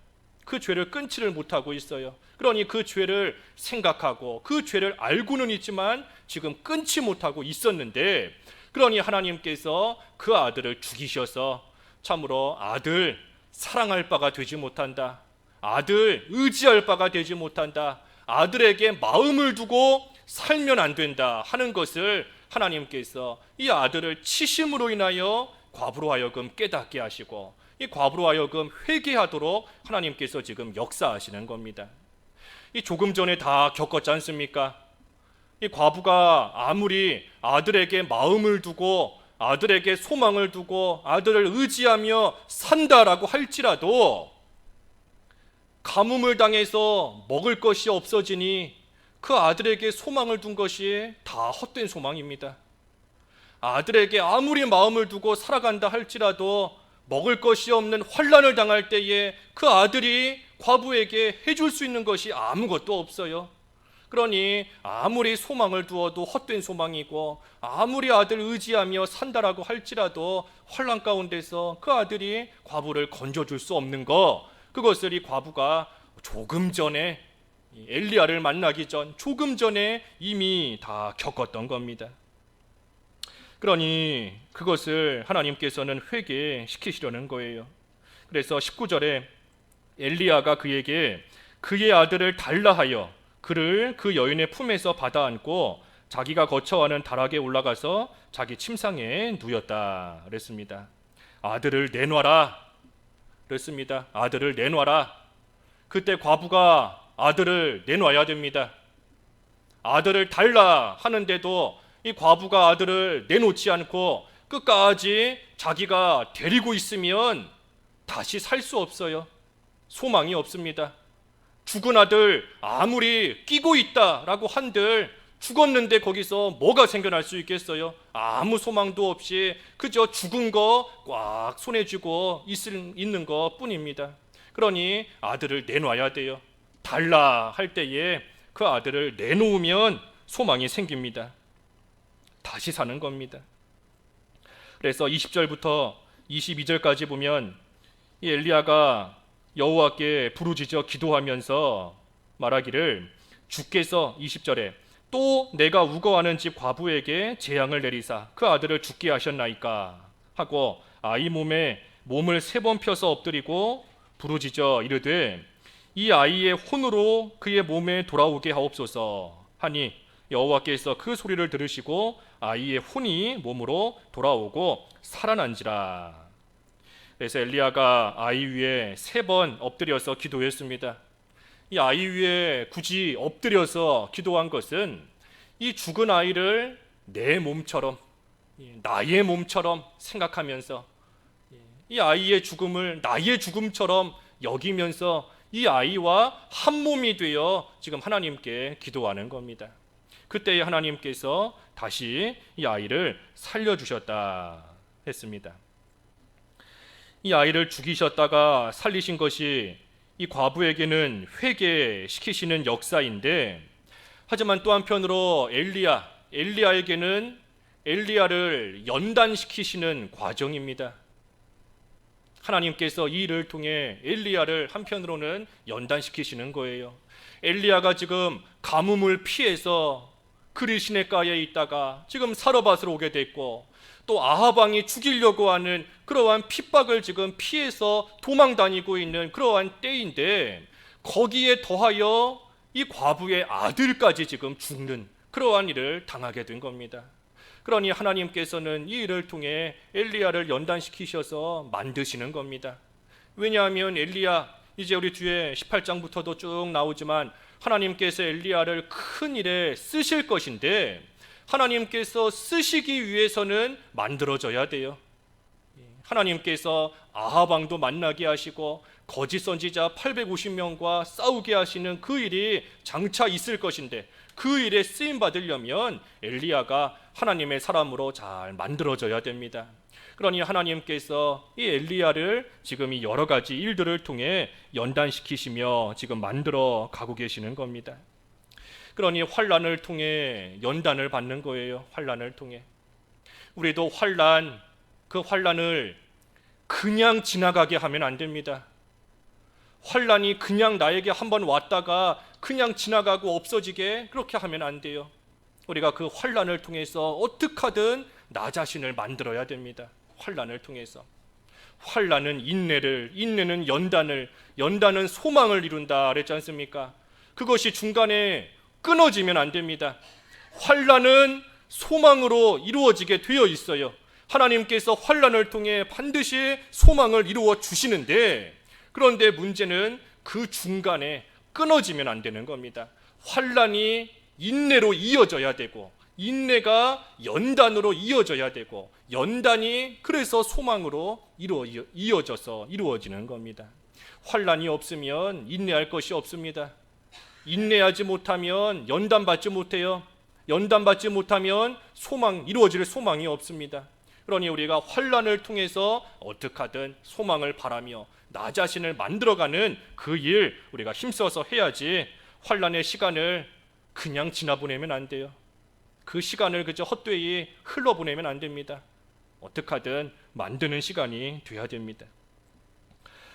그 죄를 끊지를 못하고 있어요. 그러니 그 죄를 생각하고 그 죄를 알고는 있지만 지금 끊지 못하고 있었는데, 그러니 하나님께서 그 아들을 죽이셔서 참으로 아들 사랑할 바가 되지 못한다, 아들 의지할 바가 되지 못한다, 아들에게 마음을 두고 살면 안 된다 하는 것을 하나님께서 이 아들을 치심으로 인하여 과부로 하여금 깨닫게 하시고, 이 과부로 하여금 회개하도록 하나님께서 지금 역사하시는 겁니다. 이 조금 전에 다 겪었지 않습니까? 이 과부가 아무리 아들에게 마음을 두고 아들에게 소망을 두고 아들을 의지하며 산다라고 할지라도 가뭄을 당해서 먹을 것이 없어지니 그 아들에게 소망을 둔 것이 다 헛된 소망입니다. 아들에게 아무리 마음을 두고 살아간다 할지라도 먹을 것이 없는 환난을 당할 때에 그 아들이 과부에게 해줄 수 있는 것이 아무것도 없어요. 그러니 아무리 소망을 두어도 헛된 소망이고, 아무리 아들 의지하며 산다라고 할지라도 환난 가운데서 그 아들이 과부를 건져줄 수 없는 것, 그것을 이 과부가 조금 전에 엘리야를 만나기 전 조금 전에 이미 다 겪었던 겁니다. 그러니 그것을 하나님께서는 회개시키시려는 거예요. 그래서 19절에 엘리야가 그에게 그의 아들을 달라 하여 그를 그 여인의 품에서 받아 안고 자기가 거처하는 다락에 올라가서 자기 침상에 누웠다 그랬습니다. 아들을 내놔라 그랬습니다. 아들을 내놔라. 그때 과부가 아들을 내놔야 됩니다. 아들을 달라 하는데도 이 과부가 아들을 내놓지 않고 끝까지 자기가 데리고 있으면 다시 살 수 없어요. 소망이 없습니다. 죽은 아들 아무리 끼고 있다라고 한들 죽었는데 거기서 뭐가 생겨날 수 있겠어요? 아무 소망도 없이 그저 죽은 거 꽉 손에 쥐고 있는 것 뿐입니다. 그러니 아들을 내놔야 돼요. 달라 할 때에 그 아들을 내놓으면 소망이 생깁니다. 다시 사는 겁니다. 그래서 20절부터 22절까지 보면 이 엘리야가 여호와께 부르짖어 기도하면서 말하기를, 주께서 20절에 또 내가 우거하는 집 과부에게 재앙을 내리사 그 아들을 죽게 하셨나이까 하고 아이 몸을 3번 펴서 엎드리고 부르짖어 이르되, 이 아이의 혼으로 그의 몸에 돌아오게 하옵소서 하니 여호와께서 그 소리를 들으시고 아이의 혼이 몸으로 돌아오고 살아난지라. 그래서 엘리야가 아이 위에 3번 엎드려서 기도했습니다. 이 아이 위에 굳이 엎드려서 기도한 것은 이 죽은 아이를 내 몸처럼, 나의 몸처럼 생각하면서 이 아이의 죽음을 나의 죽음처럼 여기면서 이 아이와 한 몸이 되어 지금 하나님께 기도하는 겁니다. 그때 하나님께서 다시 이 아이를 살려주셨다 했습니다. 이 아이를 죽이셨다가 살리신 것이 이 과부에게는 회개시키시는 역사인데, 하지만 또 한편으로 엘리야에게는 엘리야를 연단시키시는 과정입니다. 하나님께서 이 일을 통해 엘리야를 한편으로는 연단시키시는 거예요. 엘리야가 지금 가뭄을 피해서 그리 시냇가에 있다가 지금 사르밧으로 오게 됐고, 또 아합 왕이 죽이려고 하는 그러한 핍박을 지금 피해서 도망 다니고 있는 그러한 때인데, 거기에 더하여 이 과부의 아들까지 지금 죽는 그러한 일을 당하게 된 겁니다. 그러니 하나님께서는 이 일을 통해 엘리야를 연단시키셔서 만드시는 겁니다. 왜냐하면 엘리야, 이제 우리 뒤에 18장부터도 쭉 나오지만 하나님께서 엘리야를 큰 일에 쓰실 것인데, 하나님께서 쓰시기 위해서는 만들어져야 돼요. 하나님께서 아합 왕도 만나게 하시고 거짓 선지자 850명과 싸우게 하시는 그 일이 장차 있을 것인데, 그 일에 쓰임 받으려면 엘리야가 하나님의 사람으로 잘 만들어져야 됩니다. 그러니 하나님께서 이 엘리야를 지금 이 여러 가지 일들을 통해 연단시키시며 지금 만들어 가고 계시는 겁니다. 그러니 환난을 통해 연단을 받는 거예요. 환난을 통해 우리도 그 환난을 그냥 지나가게 하면 안 됩니다. 환난이 그냥 나에게 한번 왔다가 그냥 지나가고 없어지게 그렇게 하면 안 돼요. 우리가 그 환난을 통해서 어떻게 하든 나 자신을 만들어야 됩니다. 환난을 통해서. 환난은 인내는 연단은 소망을 이룬다 그랬지 않습니까? 그것이 중간에 끊어지면 안 됩니다. 환난은 소망으로 이루어지게 되어 있어요. 하나님께서 환난을 통해 반드시 소망을 이루어 주시는데, 그런데 문제는 그 중간에 끊어지면 안 되는 겁니다. 환난이 인내로 이어져야 되고, 인내가 연단으로 이어져야 되고, 연단이 그래서 소망으로 이어져서 이루어지는 겁니다. 환난이 없으면 인내할 것이 없습니다. 인내하지 못하면 연단받지 못해요. 연단받지 못하면 이루어질 소망이 없습니다. 그러니 우리가 환난을 통해서 어떻게 하든 소망을 바라며 나 자신을 만들어가는 그 일 우리가 힘써서 해야지, 환난의 시간을 그냥 지나보내면 안 돼요. 그 시간을 그저 헛되이 흘러보내면 안 됩니다. 어떻게 하든 만드는 시간이 돼야 됩니다.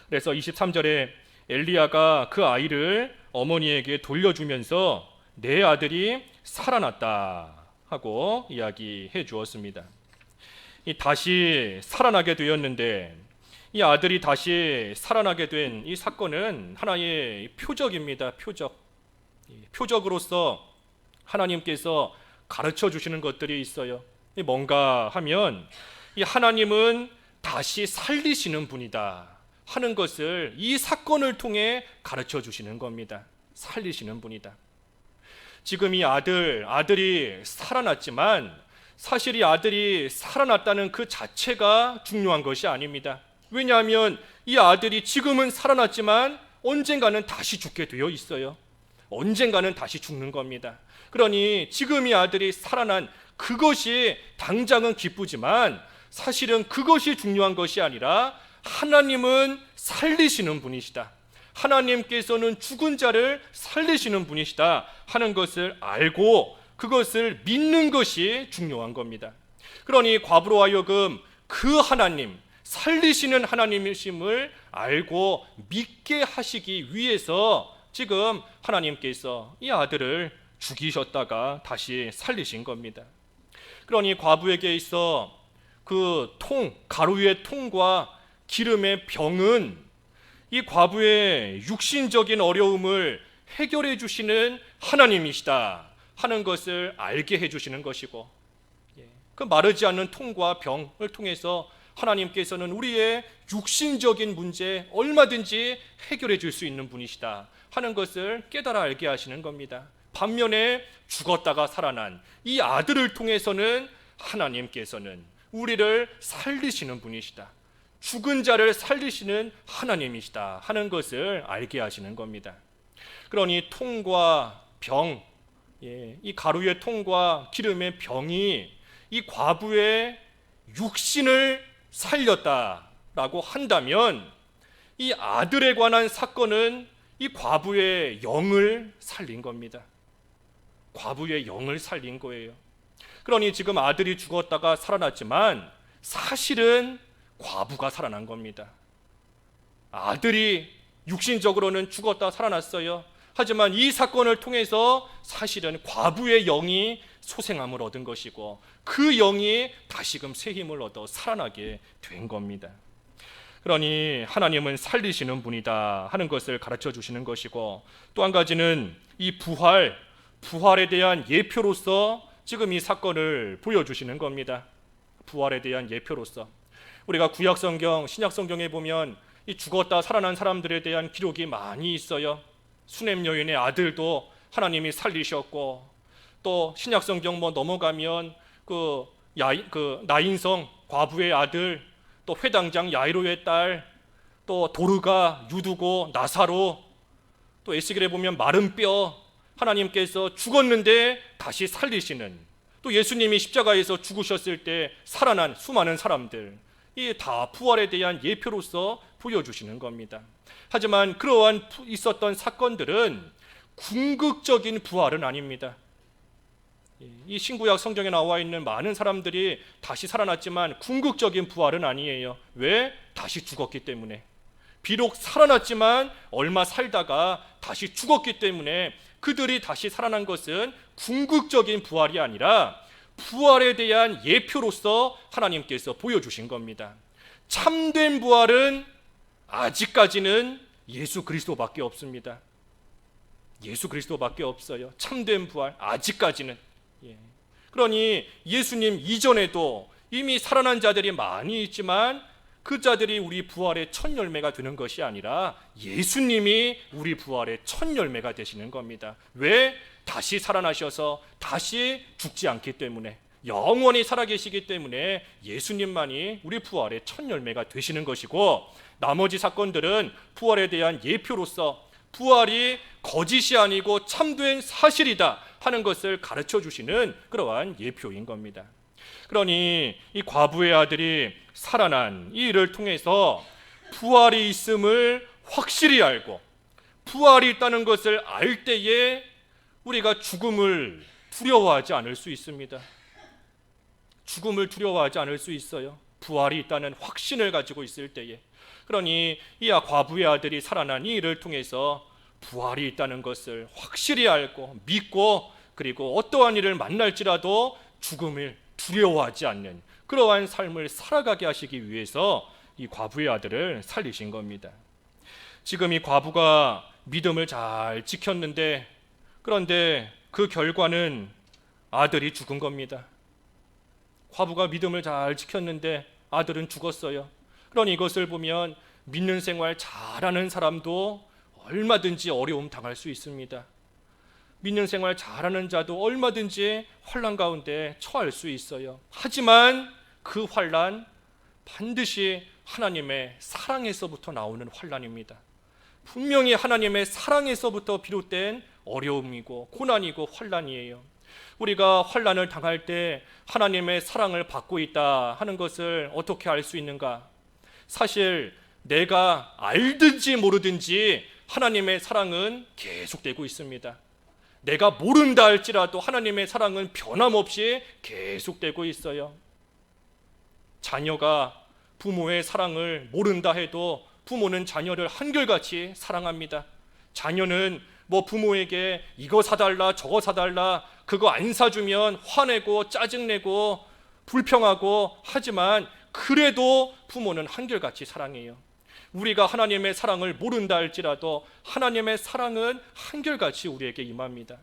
그래서 23절에 엘리야가 그 아이를 어머니에게 돌려주면서 내 아들이 살아났다 하고 이야기해 주었습니다. 다시 살아나게 되었는데, 이 아들이 다시 살아나게 된 이 사건은 하나의 표적입니다. 표적으로서 하나님께서 가르쳐 주시는 것들이 있어요. 뭔가 하면 이 하나님은 다시 살리시는 분이다 하는 것을 이 사건을 통해 가르쳐 주시는 겁니다. 살리시는 분이다. 지금 이 아들이 살아났지만, 사실 이 아들이 살아났다는 그 자체가 중요한 것이 아닙니다. 왜냐하면 이 아들이 지금은 살아났지만 언젠가는 다시 죽게 되어 있어요. 언젠가는 다시 죽는 겁니다. 그러니 지금 이 아들이 살아난 그것이 당장은 기쁘지만, 사실은 그것이 중요한 것이 아니라 하나님은 살리시는 분이시다, 하나님께서는 죽은 자를 살리시는 분이시다 하는 것을 알고 그것을 믿는 것이 중요한 겁니다. 그러니 과부로 하여금 그 하나님, 살리시는 하나님이심을 알고 믿게 하시기 위해서 지금 하나님께서 이 아들을 죽이셨다가 다시 살리신 겁니다. 그러니 과부에게 있어 그 가루 위의 통과 기름의 병은 이 과부의 육신적인 어려움을 해결해 주시는 하나님이시다 하는 것을 알게 해 주시는 것이고, 그 마르지 않는 통과 병을 통해서 하나님께서는 우리의 육신적인 문제 얼마든지 해결해 줄 수 있는 분이시다 하는 것을 깨달아 알게 하시는 겁니다. 반면에 죽었다가 살아난 이 아들을 통해서는 하나님께서는 우리를 살리시는 분이시다, 죽은 자를 살리시는 하나님이시다 하는 것을 알게 하시는 겁니다. 그러니 통과 병, 이 가루의 통과 기름의 병이 이 과부의 육신을 살렸다라고 한다면, 이 아들에 관한 사건은 이 과부의 영을 살린 겁니다. 과부의 영을 살린 거예요. 그러니 지금 아들이 죽었다가 살아났지만 사실은 과부가 살아난 겁니다. 아들이 육신적으로는 죽었다 살아났어요. 하지만 이 사건을 통해서 사실은 과부의 영이 소생함을 얻은 것이고, 그 영이 다시금 새 힘을 얻어 살아나게 된 겁니다. 그러니 하나님은 살리시는 분이다 하는 것을 가르쳐 주시는 것이고, 또 한 가지는 이 부활에 대한 예표로서 지금 이 사건을 보여주시는 겁니다. 부활에 대한 예표로서 우리가 구약 성경, 신약 성경에 보면 이 죽었다 살아난 사람들에 대한 기록이 많이 있어요. 수넴 여인의 아들도 하나님이 살리셨고, 또 신약 성경 넘어가면 그 나인성 과부의 아들, 또 회당장 야이로의 딸, 또 도르가, 유두고, 나사로, 또 에스겔에 보면 마른 뼈, 하나님께서 죽었는데 다시 살리시는, 또 예수님이 십자가에서 죽으셨을 때 살아난 수많은 사람들, 이 다 부활에 대한 예표로서 보여주시는 겁니다. 하지만 그러한 있었던 사건들은 궁극적인 부활은 아닙니다. 이 신구약 성경에 나와 있는 많은 사람들이 다시 살아났지만 궁극적인 부활은 아니에요. 왜? 다시 죽었기 때문에. 비록 살아났지만 얼마 살다가 다시 죽었기 때문에 그들이 다시 살아난 것은 궁극적인 부활이 아니라 부활에 대한 예표로서 하나님께서 보여주신 겁니다. 참된 부활은 아직까지는 예수 그리스도밖에 없습니다. 예수 그리스도밖에 없어요. 참된 부활 아직까지는. 그러니 예수님 이전에도 이미 살아난 자들이 많이 있지만 그 자들이 우리 부활의 첫 열매가 되는 것이 아니라 예수님이 우리 부활의 첫 열매가 되시는 겁니다. 왜? 다시 살아나셔서 다시 죽지 않기 때문에, 영원히 살아계시기 때문에 예수님만이 우리 부활의 첫 열매가 되시는 것이고, 나머지 사건들은 부활에 대한 예표로서 부활이 거짓이 아니고 참된 사실이다 하는 것을 가르쳐 주시는 그러한 예표인 겁니다. 그러니 이 과부의 아들이 살아난 이 일을 통해서 부활이 있음을 확실히 알고, 부활이 있다는 것을 알 때에 우리가 죽음을 두려워하지 않을 수 있습니다. 죽음을 두려워하지 않을 수 있어요. 부활이 있다는 확신을 가지고 있을 때에. 그러니 이 과부의 아들이 살아난 이 일을 통해서 부활이 있다는 것을 확실히 알고 믿고, 그리고 어떠한 일을 만날지라도 죽음을 두려워하지 않는 그러한 삶을 살아가게 하시기 위해서 이 과부의 아들을 살리신 겁니다. 지금 이 과부가 믿음을 잘 지켰는데, 그런데 그 결과는 아들이 죽은 겁니다. 과부가 믿음을 잘 지켰는데 아들은 죽었어요. 그러니 이것을 보면 믿는 생활 잘하는 사람도 얼마든지 어려움 당할 수 있습니다. 믿는 생활 잘하는 자도 얼마든지 환난 가운데 처할 수 있어요. 하지만 그 환난 반드시 하나님의 사랑에서부터 나오는 환난입니다. 분명히 하나님의 사랑에서부터 비롯된 어려움이고 고난이고 환난이에요. 우리가 환난을 당할 때 하나님의 사랑을 받고 있다 하는 것을 어떻게 알 수 있는가? 사실 내가 알든지 모르든지 하나님의 사랑은 계속되고 있습니다. 내가 모른다 할지라도 하나님의 사랑은 변함없이 계속되고 있어요. 자녀가 부모의 사랑을 모른다 해도 부모는 자녀를 한결같이 사랑합니다. 자녀는 부모에게 이거 사달라 저거 사달라 그거 안 사주면 화내고 짜증내고 불평하고 하지만 그래도 부모는 한결같이 사랑해요. 우리가 하나님의 사랑을 모른다 할지라도 하나님의 사랑은 한결같이 우리에게 임합니다.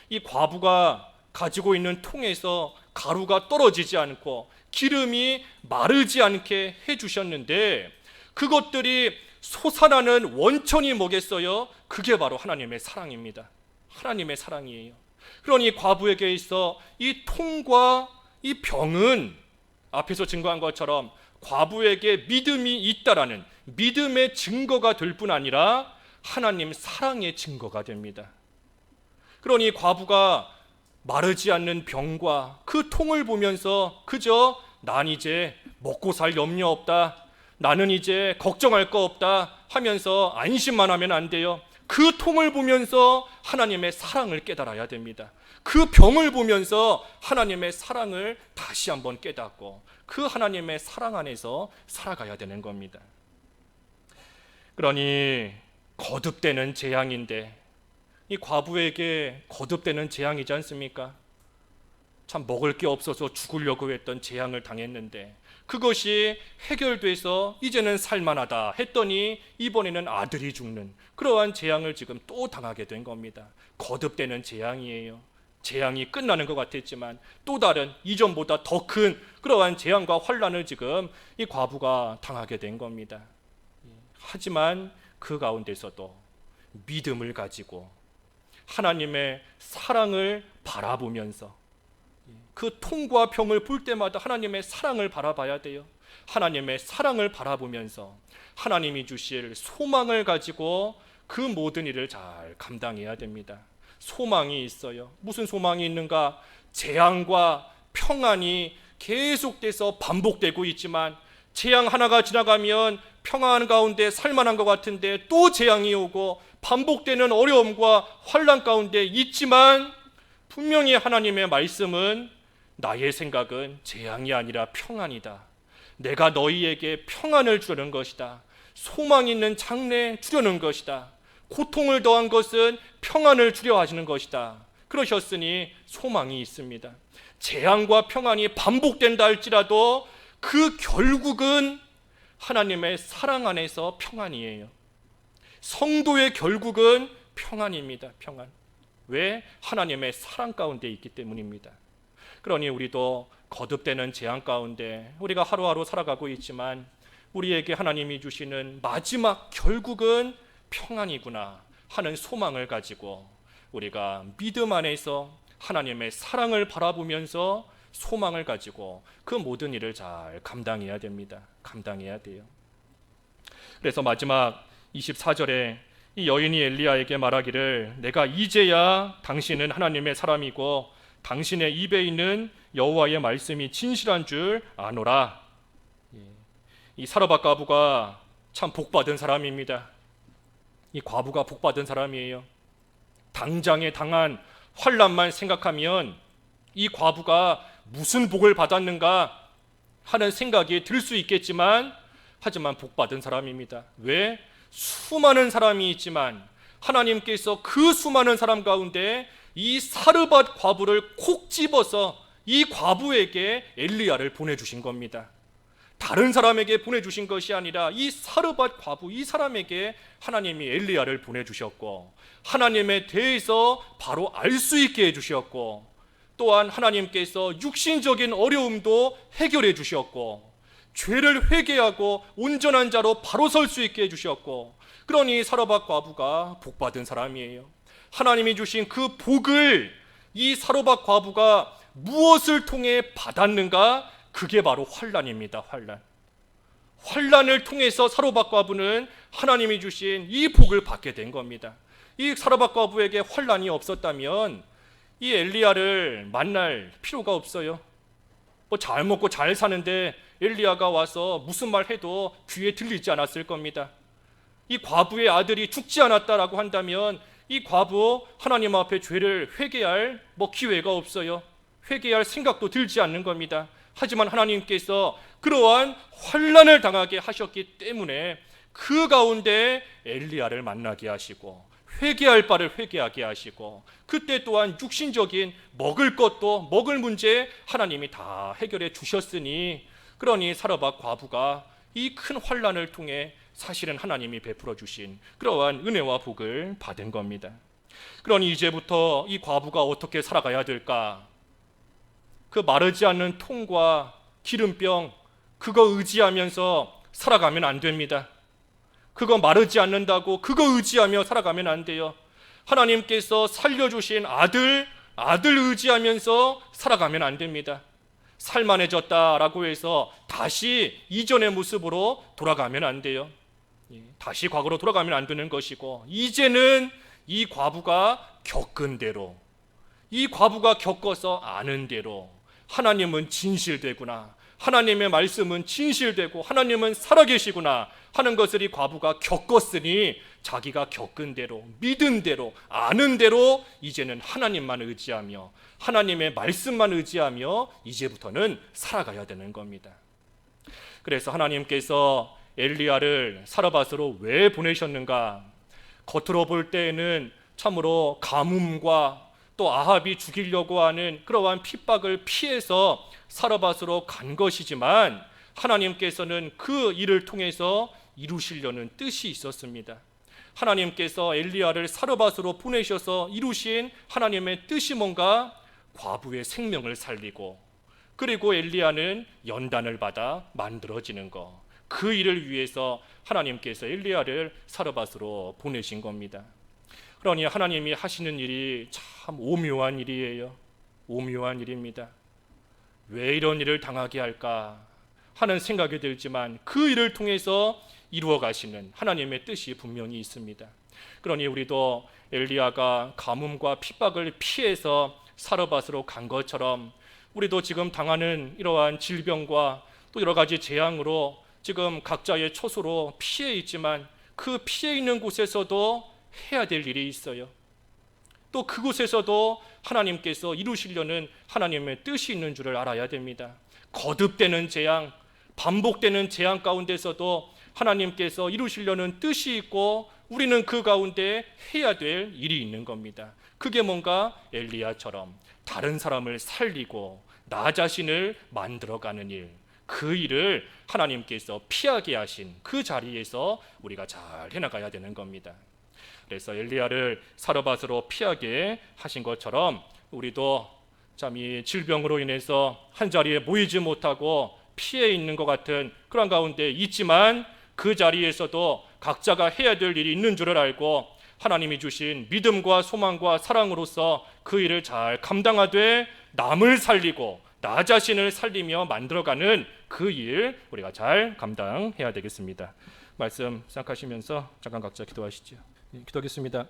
이 과부가 가지고 있는 통에서 가루가 떨어지지 않고 기름이 마르지 않게 해주셨는데, 그것들이 솟아나는 원천이 뭐겠어요? 그게 바로 하나님의 사랑입니다. 하나님의 사랑이에요. 그러니 과부에게 있어 이 통과 이 병은 앞에서 증거한 것처럼 과부에게 믿음이 있다라는 믿음의 증거가 될 뿐 아니라 하나님 사랑의 증거가 됩니다. 그러니 과부가 마르지 않는 병과 그 통을 보면서 그저 난 이제 먹고 살 염려 없다, 나는 이제 걱정할 거 없다 하면서 안심만 하면 안 돼요. 그 통을 보면서 하나님의 사랑을 깨달아야 됩니다. 그 병을 보면서 하나님의 사랑을 다시 한번 깨닫고 그 하나님의 사랑 안에서 살아가야 되는 겁니다. 그러니 거듭되는 재앙인데, 이 과부에게 거듭되는 재앙이지 않습니까? 참 먹을 게 없어서 죽으려고 했던 재앙을 당했는데 그것이 해결돼서 이제는 살만하다 했더니 이번에는 아들이 죽는 그러한 재앙을 지금 또 당하게 된 겁니다. 거듭되는 재앙이에요. 재앙이 끝나는 것 같았지만 또 다른 이전보다 더 큰 그러한 재앙과 환난을 지금 이 과부가 당하게 된 겁니다. 하지만 그 가운데서도 믿음을 가지고 하나님의 사랑을 바라보면서, 그 통과 병을 볼 때마다 하나님의 사랑을 바라봐야 돼요. 하나님의 사랑을 바라보면서 하나님이 주실 소망을 가지고 그 모든 일을 잘 감당해야 됩니다. 소망이 있어요. 무슨 소망이 있는가? 재앙과 평안이 계속돼서 반복되고 있지만 재앙 하나가 지나가면 평안 가운데 살만한 것 같은데 또 재앙이 오고 반복되는 어려움과 환난 가운데 있지만, 분명히 하나님의 말씀은 나의 생각은 재앙이 아니라 평안이다. 내가 너희에게 평안을 주려는 것이다. 소망 있는 장래 주려는 것이다. 고통을 더한 것은 평안을 주려 하시는 것이다. 그러셨으니 소망이 있습니다. 재앙과 평안이 반복된다 할지라도 그 결국은 하나님의 사랑 안에서 평안이에요. 성도의 결국은 평안입니다. 평안. 왜? 하나님의 사랑 가운데 있기 때문입니다. 그러니 우리도 거듭되는 재앙 가운데 우리가 하루하루 살아가고 있지만 우리에게 하나님이 주시는 마지막 결국은 평안이구나 하는 소망을 가지고 우리가 믿음 안에서 하나님의 사랑을 바라보면서 소망을 가지고 그 모든 일을 잘 감당해야 됩니다. 감당해야 돼요. 그래서 마지막 24절에 이 여인이 엘리야에게 말하기를 내가 이제야 당신은 하나님의 사람이고 당신의 입에 있는 여호와의 말씀이 진실한 줄 아노라. 이 사르밧 과부가 참 복받은 사람입니다. 이 과부가 복받은 사람이에요. 당장에 당한 환난만 생각하면 이 과부가 무슨 복을 받았는가 하는 생각이 들 수 있겠지만, 하지만 복받은 사람입니다. 왜? 수많은 사람이 있지만 하나님께서 그 수많은 사람 가운데 이 사르밧 과부를 콕 집어서 이 과부에게 엘리야를 보내주신 겁니다. 다른 사람에게 보내주신 것이 아니라 이 사르밧 과부, 이 사람에게 하나님이 엘리야를 보내주셨고 하나님에 대해서 바로 알 수 있게 해주셨고, 또한 하나님께서 육신적인 어려움도 해결해 주셨고 죄를 회개하고 온전한 자로 바로 설 수 있게 해주셨고, 그러니 사르밧 과부가 복받은 사람이에요. 하나님이 주신 그 복을 이 사르밧 과부가 무엇을 통해 받았는가? 그게 바로 환난입니다. 환난을 통해서 사르밧 과부는 하나님이 주신 이 복을 받게 된 겁니다. 이 사르밧 과부에게 환난이 없었다면 이 엘리야를 만날 필요가 없어요. 잘 먹고 잘 사는데 엘리야가 와서 무슨 말 해도 귀에 들리지 않았을 겁니다. 이 과부의 아들이 죽지 않았다라고 한다면 이 과부 하나님 앞에 죄를 회개할 기회가 없어요. 회개할 생각도 들지 않는 겁니다. 하지만 하나님께서 그러한 환난을 당하게 하셨기 때문에 그 가운데 엘리야를 만나게 하시고 회개할 바를 회개하게 하시고, 그때 또한 육신적인 먹을 것도 먹을 문제 하나님이 다 해결해 주셨으니, 그러니 사르밧 과부가 이 큰 환난을 통해 사실은 하나님이 베풀어 주신 그러한 은혜와 복을 받은 겁니다. 그러니 이제부터 이 과부가 어떻게 살아가야 될까? 그 마르지 않는 통과 기름병 그거 의지하면서 살아가면 안 됩니다. 그거 마르지 않는다고 그거 의지하며 살아가면 안 돼요. 하나님께서 살려주신 아들 의지하면서 살아가면 안 됩니다. 살만해졌다라고 해서 다시 이전의 모습으로 돌아가면 안 돼요. 다시 과거로 돌아가면 안 되는 것이고, 이제는 이 과부가 겪은 대로, 이 과부가 겪어서 아는 대로 하나님은 진실되구나, 하나님의 말씀은 진실되고 하나님은 살아계시구나 하는 것을 이 과부가 겪었으니 자기가 겪은 대로, 믿은 대로, 아는 대로 이제는 하나님만 의지하며 하나님의 말씀만 의지하며 이제부터는 살아가야 되는 겁니다. 그래서 하나님께서 엘리야를 사르밧으로 왜 보내셨는가? 겉으로 볼 때에는 참으로 가뭄과 또 아합이 죽이려고 하는 그러한 핍박을 피해서 사르밧으로 간 것이지만, 하나님께서는 그 일을 통해서 이루시려는 뜻이 있었습니다. 하나님께서 엘리야를 사르밧으로 보내셔서 이루신 하나님의 뜻이 뭔가? 과부의 생명을 살리고, 그리고 엘리야는 연단을 받아 만들어지는 것, 그 일을 위해서 하나님께서 엘리야를 사르밧으로 보내신 겁니다. 그러니 하나님이 하시는 일이 참 오묘한 일이에요. 오묘한 일입니다. 왜 이런 일을 당하게 할까 하는 생각이 들지만 그 일을 통해서 이루어 가시는 하나님의 뜻이 분명히 있습니다. 그러니 우리도 엘리야가 가뭄과 핍박을 피해서 사르밧으로 간 것처럼 우리도 지금 당하는 이러한 질병과 또 여러 가지 재앙으로 지금 각자의 처소로 피해 있지만, 그 피해 있는 곳에서도 해야 될 일이 있어요. 또 그곳에서도 하나님께서 이루시려는 하나님의 뜻이 있는 줄을 알아야 됩니다. 거듭되는 재앙, 반복되는 재앙 가운데서도 하나님께서 이루시려는 뜻이 있고 우리는 그 가운데 해야 될 일이 있는 겁니다. 그게 뭔가 엘리야처럼 다른 사람을 살리고 나 자신을 만들어가는 일, 그 일을 하나님께서 피하게 하신 그 자리에서 우리가 잘 해나가야 되는 겁니다. 그래서 엘리야를 사르밧으로 피하게 하신 것처럼 우리도 참 이 질병으로 인해서 한 자리에 모이지 못하고 피해 있는 것 같은 그런 가운데 있지만, 그 자리에서도 각자가 해야 될 일이 있는 줄을 알고 하나님이 주신 믿음과 소망과 사랑으로서 그 일을 잘 감당하되 남을 살리고 나 자신을 살리며 만들어가는 그 일 우리가 잘 감당해야 되겠습니다. 말씀 생각하시면서 잠깐 각자 기도하시죠. 기도하겠습니다.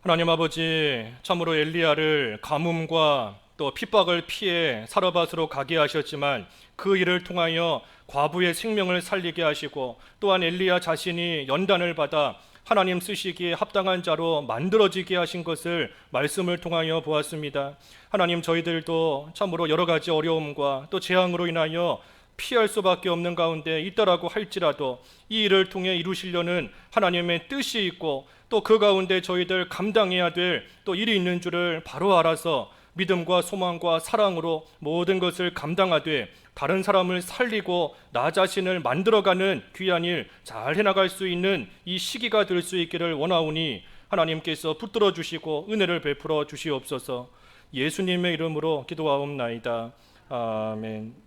하나님 아버지, 참으로 엘리야를 가뭄과 또 핍박을 피해 사르밧으로 가게 하셨지만 그 일을 통하여 과부의 생명을 살리게 하시고, 또한 엘리야 자신이 연단을 받아 하나님 쓰시기에 합당한 자로 만들어지게 하신 것을 말씀을 통하여 보았습니다. 하나님, 저희들도 참으로 여러 가지 어려움과 또 재앙으로 인하여 피할 수밖에 없는 가운데 있다라고 할지라도 이 일을 통해 이루시려는 하나님의 뜻이 있고 또 그 가운데 저희들 감당해야 될 또 일이 있는 줄을 바로 알아서 믿음과 소망과 사랑으로 모든 것을 감당하되 다른 사람을 살리고 나 자신을 만들어가는 귀한 일 잘 해나갈 수 있는 이 시기가 될 수 있기를 원하오니 하나님께서 붙들어 주시고 은혜를 베풀어 주시옵소서. 예수님의 이름으로 기도하옵나이다. 아멘.